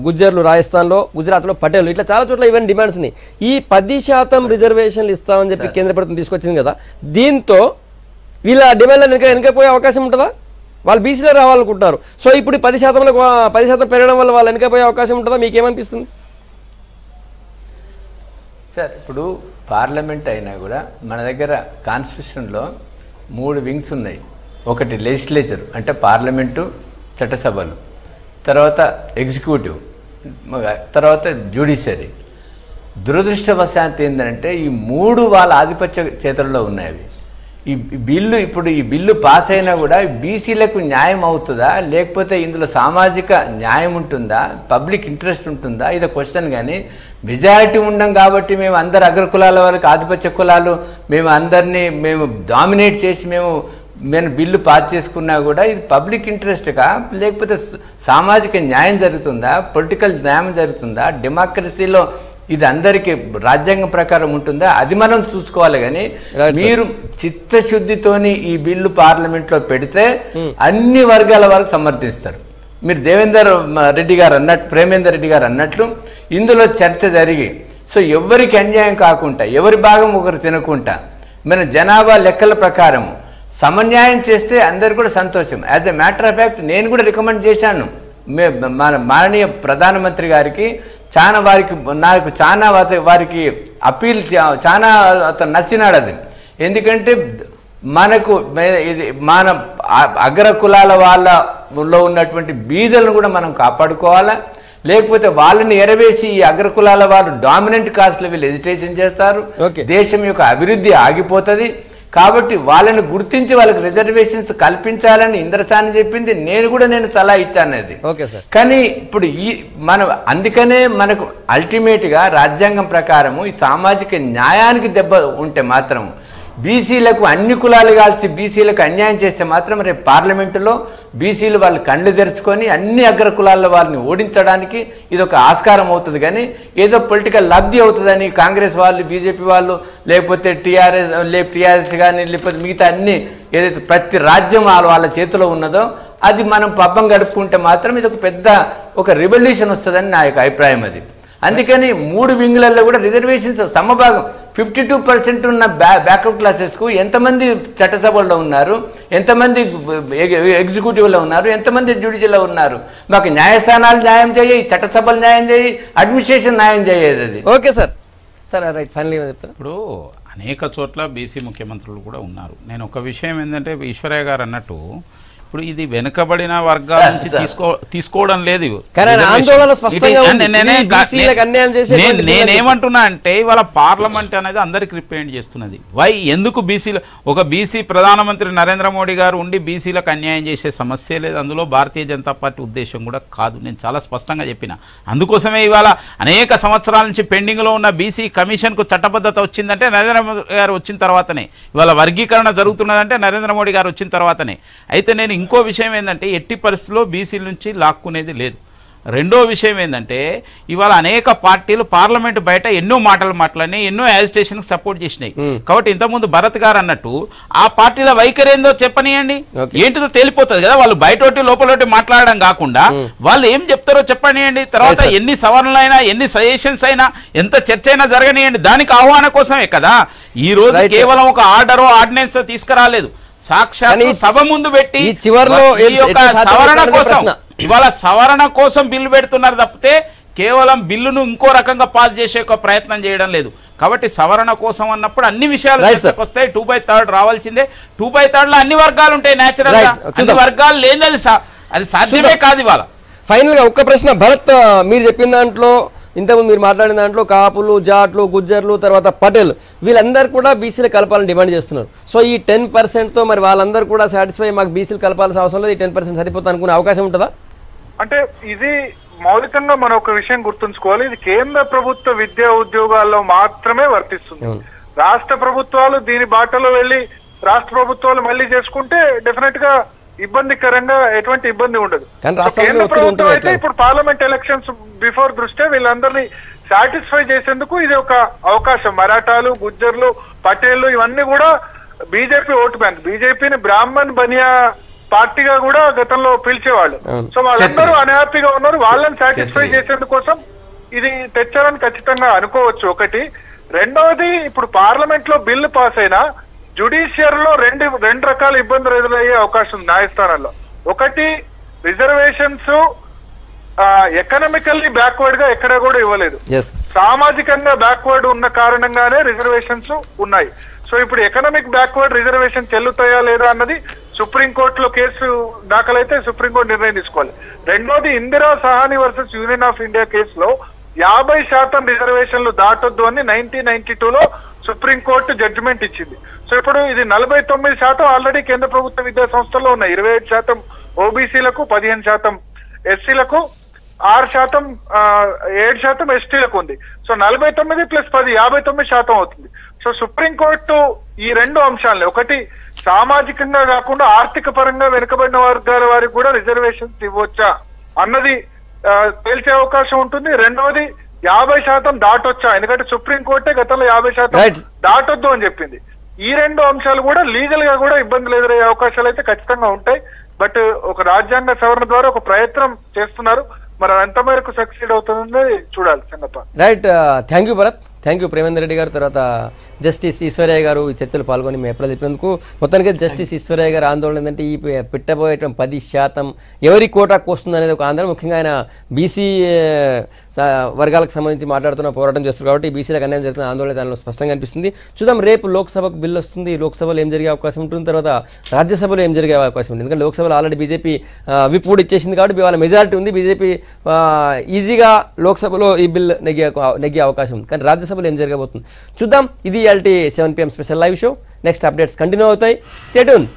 గుజ్జర్లు రాజస్థాన్లో, గుజరాత్లో పటేలు, ఇట్లా చాలా చోట్ల ఈవెన్ డిమాండ్స్ ఉన్నాయి. ఈ 10% రిజర్వేషన్లు ఇస్తామని చెప్పి కేంద్ర ప్రభుత్వం తీసుకొచ్చింది కదా, దీంతో వీళ్ళ డిమాండ్లను వెనకపోయే అవకాశం ఉంటుందా? వాళ్ళు బీసీలో రావాలనుకుంటున్నారు. సో ఇప్పుడు 10% పెరగడం వల్ల వాళ్ళు వెనకపోయే అవకాశం ఉంటుందా? మీకేమనిపిస్తుంది సార్? ఇప్పుడు పార్లమెంట్ అయినా కూడా మన దగ్గర కాన్స్టిట్యూషన్లో 3 వింగ్స్ ఉన్నాయి. ఒకటి లెజిస్లేచర్ అంటే పార్లమెంటు, చట్టసభలు, తర్వాత ఎగ్జిక్యూటివ్, తర్వాత జ్యుడిషియరీ. దురదృష్టవశాత్తు ఏంటంటే ఈ 3 వాళ్ళ ఆధిపత్య చేతుల్లో ఉన్నాయి. ఈ బిల్లు పాస్ అయినా కూడా బీసీలకు న్యాయం అవుతుందా, లేకపోతే ఇందులో సామాజిక న్యాయం ఉంటుందా, పబ్లిక్ ఇంట్రెస్ట్ ఉంటుందా, ఇది క్వశ్చన్. కానీ మెజారిటీ ఉండం కాబట్టి మేము అందరు అగ్రకులాల వాళ్ళకి, ఆధిపత్య కులాలు మేము డామినేట్ చేసి మేము బిల్లు పాస్ చేసుకున్నా కూడా ఇది పబ్లిక్ ఇంట్రెస్ట్గా, లేకపోతే సామాజిక న్యాయం జరుగుతుందా, పొలిటికల్ న్యాయం జరుగుతుందా, డెమోక్రసీలో ఇది అందరికీ రాజ్యాంగం ప్రకారం ఉంటుందా, అది మనం చూసుకోవాలి. కానీ మీరు చిత్తశుద్ధితోని ఈ బిల్లు పార్లమెంట్లో పెడితే అన్ని వర్గాల వారికి సమర్థిస్తారు. మీరు ప్రేమేందర్ రెడ్డి గారు అన్నట్లు ఇందులో చర్చ జరిగి, సో ఎవరికి అన్యాయం కాకుండా, ఎవరి భాగం ఒకరు తినకుండా, మన జనాభా లెక్కల ప్రకారం సమన్యాయం చేస్తే అందరు కూడా సంతోషం. As a matter of fact నేను కూడా రికమెండ్ చేశాను మన మాననీయ ప్రధానమంత్రి గారికి. నాకు వారికి అపీల్ చాలా అతను నచ్చినాడు అది. ఎందుకంటే మన అగ్ర కులాల వాళ్ళలో ఉన్నటువంటి బీదలను కూడా మనం కాపాడుకోవాలా, లేకపోతే వాళ్ళని ఎరవేసి ఈ అగ్ర కులాల వాళ్ళు డామినెంట్ కాస్ట్లో వీళ్ళు ఎజిటేషన్ చేస్తారు, దేశం యొక్క అభివృద్ధి ఆగిపోతుంది. కాబట్టి వాళ్ళని గుర్తించి వాళ్ళకి రిజర్వేషన్స్ కల్పించాలని ఇంద్రసాని చెప్పింది, నేను సలహా ఇచ్చానది. కానీ ఇప్పుడు అందుకనే మనకు అల్టిమేట్ గా రాజ్యాంగం ప్రకారము ఈ సామాజిక న్యాయానికి దెబ్బ ఉంటే మాత్రం, బీసీలకు అన్ని కులాలు కలిసి బీసీలకు అన్యాయం చేస్తే మాత్రం రేపు పార్లమెంటులో బీసీలు వాళ్ళు కళ్ళు తెరుచుకొని అన్ని అగ్ర కులాల వాళ్ళని ఓడించడానికి ఇది ఒక ఆస్కారం అవుతుంది. ఏదో పొలిటికల్ లబ్ధి అవుతుందని కాంగ్రెస్ వాళ్ళు, బీజేపీ వాళ్ళు, లేకపోతే టీఆర్ఎస్ కానీ, లేకపోతే మిగతా అన్ని ఏదైతే ప్రతి రాజ్యం వాళ్ళ చేతిలో ఉన్నదో అది మనం పబ్బం గడుపుకుంటే మాత్రం ఇది ఒక రెవల్యూషన్ వస్తుందని నా యొక్క అభిప్రాయం. అది అందుకని 3 వింగులలో కూడా రిజర్వేషన్స్ సమభాగం 52% ఉన్న బ్యాక్వర్డ్ క్లాసెస్కు ఎంతమంది చట్టసభల్లో ఉన్నారు, ఎంతమంది ఎగ్జిక్యూటివ్లో ఉన్నారు, ఎంతమంది జ్యుడిషియల్లో ఉన్నారు. మాకు న్యాయస్థానాలు న్యాయం చేయి, చట్టసభలు న్యాయం చేయి, అడ్మినిస్ట్రేషన్ న్యాయం చేయదు. అది ఓకే సార్. రైట్, ఫైనల్ చెప్తారు. ఇప్పుడు అనేక చోట్ల బీసీ ముఖ్యమంత్రులు కూడా ఉన్నారు. నేను ఒక విషయం ఏంటంటే ఈశ్వరయ్య గారు అన్నట్టు ఇప్పుడు ఇది వెనుకబడిన వర్గాల నుంచి తీసుకోవడం లేదు. నేనేమంటున్నా అంటే ఇవాళ పార్లమెంట్ అనేది అందరికి రిప్రజెంట్ చేస్తున్నది. ఎందుకు బీసీలు ఒక బీసీ ప్రధానమంత్రి నరేంద్ర మోడీ గారు ఉండి బీసీలకు అన్యాయం చేసే సమస్య లేదు. అందులో భారతీయ జనతా పార్టీ ఉద్దేశం కూడా కాదు. నేను చాలా స్పష్టంగా చెప్పిన. అందుకోసమే ఇవాళ అనేక సంవత్సరాల నుంచి పెండింగ్లో ఉన్న బీసీ కమిషన్కు చట్టబద్ధత వచ్చిందంటే నరేంద్ర మోడీ గారు వచ్చిన తర్వాతనే. ఇవాళ వర్గీకరణ జరుగుతున్నదంటే నరేంద్ర మోడీ గారు వచ్చిన తర్వాతనే. అయితే నేను ఇంకో విషయం ఏంటంటే ఎట్టి పరిస్థితుల్లో బీసీల నుంచి లాక్కునేది లేదు. రెండో విషయం ఏంటంటే ఇవాళ అనేక పార్టీలు పార్లమెంట్ బయట ఎన్నో మాటలు మాట్లాడినాయి, ఎన్నో యాజిటేషన్కి సపోర్ట్ చేసినాయి. కాబట్టి ఇంతకుముందు భరత్ గారు అన్నట్టు ఆ పార్టీల వైఖరి ఏందో చెప్పనియండి, ఏంటిదో తేలిపోతుంది కదా. వాళ్ళు బయటోటి లోపలొట్టి మాట్లాడడం కాకుండా వాళ్ళు ఏం చెప్తారో చెప్పనియండి. తర్వాత ఎన్ని సవరణలైనా, ఎన్ని సజెషన్స్ అయినా, ఎంత చర్చ అయినా జరగనియండి. దానికి ఆహ్వానం కోసమే కదా ఈ రోజు కేవలం ఒక ఆర్డరో ఆర్డినెన్స్ తీసుకురాలేదు, సాక్షాత్ సభ ముందు పెట్టి సవరణ కోసం ఇవాళ సవరణ కోసం బిల్లు పెడుతున్నారు తప్పితే కేవలం బిల్లును ఇంకో రకంగా పాస్ చేసే ఒక ప్రయత్నం చేయడం లేదు. కాబట్టి సవరణ కోసం అన్నప్పుడు అన్ని విషయాలు వస్తాయి. 2/3 రావాల్సిందే. 2/3 లో అన్ని వర్గాలు ఉంటాయి. నేచురల్ గా అన్ని వర్గాలు లేనిది అది సాధ్యమే కాదు. ఇవాళ ఫైనల్ గా ఒక్క ప్రశ్న భరత్, మీరు చెప్పిన దాంట్లో ఇంతకుముందు మీరు మాట్లాడిన దాంట్లో కాపులు, జాట్లు, గుజ్జర్లు, తర్వాత పటేల్ వీళ్ళందరూ కూడా బీసీలు కలపాలని డిమాండ్ చేస్తున్నారు. సో ఈ 10%తో మరి వాళ్ళందరూ కూడా సాటిస్ఫై, మాకు బీసీలు కలపాల్సిన అవసరం లేదు, ఈ 10% సరిపోతుంది అనుకునే అవకాశం ఉంటుందా? అంటే ఇది మౌలికంగా మనం ఒక విషయం గుర్తుంచుకోవాలి, ఇది కేంద్ర ప్రభుత్వ విద్యా ఉద్యోగాల్లో మాత్రమే వర్తిస్తుంది. రాష్ట్ర ప్రభుత్వాలు దీని బాటలో వెళ్లి రాష్ట్ర ప్రభుత్వాలు మళ్ళీ చేసుకుంటే డెఫినెట్ గా ఇబ్బందికరంగా ఎటువంటి ఇబ్బంది ఉండదు. కానీ రాష్ట్రాల్లో కేంద్ర ఒత్తిడి ప్రభుత్వం ఉంటుంది అయితే ఎట్లా? ఇప్పుడు పార్లమెంట్ ఎలక్షన్స్ బిఫోర్ దృష్ట్యా వీళ్ళందరినీ సాటిస్ఫై చేసేందుకు ఇది ఒక అవకాశం. మరాఠాలు, గుజ్జర్లు, పటేళ్లు ఇవన్నీ కూడా బీజేపీ ఓటు బ్యాంక్. బీజేపీని బ్రాహ్మణ్ బనియా పార్టీగా కూడా గతంలో పిలిచేవాళ్ళు. సో వాళ్ళందరూ అన్హ్యాపీగా ఉన్నారు. వాళ్ళని సాటిస్ఫై చేసేందుకోసం ఇది తెచ్చారని ఖచ్చితంగా అనుకోవచ్చు. ఒకటి. రెండవది, ఇప్పుడు పార్లమెంట్ లో బిల్లు పాస్ అయినా జుడిషియరీలో రెండు రకాల ఇబ్బందులు ఎదురయ్యే అవకాశం ఉంది న్యాయస్థానాల్లో. ఒకటి, రిజర్వేషన్స్ ఎకనామికల్లీ బ్యాక్వర్డ్ గా ఎక్కడ కూడా ఇవ్వలేదు. సామాజికంగా బ్యాక్వర్డ్ ఉన్న కారణంగానే రిజర్వేషన్స్ ఉన్నాయి. సో ఇప్పుడు ఎకనామిక్ బ్యాక్వర్డ్ రిజర్వేషన్ చెల్లుతాయా లేదా అన్నది సుప్రీంకోర్టులో కేసు దాఖలైతే సుప్రీంకోర్టు నిర్ణయం తీసుకోవాలి. రెండోది, Indira Sawhney versus Union of India కేసులో 50% రిజర్వేషన్లు దాటొద్దు అని 1992లో సుప్రీంకోర్టు జడ్జిమెంట్ ఇచ్చింది. సో ఇప్పుడు ఇది 49% ఆల్రెడీ కేంద్ర ప్రభుత్వ విద్యా సంస్థల్లో ఉన్నాయి. 27% ఓబీసీలకు, 15% ఎస్సీలకు, 6%, 7% ఎస్టీలకు ఉంది. సో 49 + 10 59% అవుతుంది. సో సుప్రీంకోర్టు ఈ రెండు అంశాలని, ఒకటి సామాజికంగా కాకుండా ఆర్థిక పరంగా వెనుకబడిన వర్గాల వారికి కూడా రిజర్వేషన్స్ ఇవ్వచ్చా అన్నది తేల్చే అవకాశం ఉంటుంది. రెండవది, 50% దాటొచ్చా, ఎందుకంటే సుప్రీంకోర్టే గతంలో 50% దాటొద్దు అని చెప్పింది. ఈ రెండు అంశాలు కూడా లీగల్ గా కూడా ఇబ్బందులు ఎదురయ్యే అవకాశాలు అయితే ఖచ్చితంగా ఉంటాయి. బట్ ఒక రాజ్యాంగ సవరణ ద్వారా ఒక ప్రయత్నం చేస్తున్నారు. మరి ఎంత మేరకు సక్సీడ్ అవుతుందో చూడాలి Sangappa. Right, thank you Bharat, thank you Premender Reddy గారు, తర్వాత జస్టిస్ ఈశ్వరయ్య గారు ఈ చర్చలు పాల్గొని మేము ఎప్పుడు చెప్పినందుకు. మొత్తానికి జస్టిస్ ఈశ్వరయ్య గారు ఆందోళన ఏంటంటే ఈ పెట్టబోయేటువంటి 10% ఎవరి కోటాకు వస్తుంది అనేది ఒక ఆందోళన. ముఖ్యంగా ఆయన బీసీ వర్గాలకు సంబంధించి మాట్లాడుతున్న పోరాటం చేస్తారు కాబట్టి బీసీలకు అన్యాయం జరుగుతున్న ఆందోళన దానిలో స్పష్టంగా అనిపిస్తుంది. చూద్దాం రేపు లోక్సభకు బిల్లు వస్తుంది, లోక్సభలో ఏం జరిగే అవకాశం ఉంటుంది, తర్వాత రాజ్యసభలో ఏం జరిగే అవకాశం ఉంది. ఎందుకంటే లోక్సభలో ఆల్రెడీ బీజేపీ విప్ కూడా ఇచ్చేసింది కాబట్టి వాళ్ళ మెజారిటీ ఉంది. బీజేపీ ఈజీగా లోక్సభలో ఈ బిల్ నెగ్గే అవకాశం ఉంది. కానీ రాజ్యసభలో ఏం జరగబోతుంది చూద్దాం. ఇది ఇయాల్టి 7 PM special live show. Next updates continue అవుతాయి. Stay tune.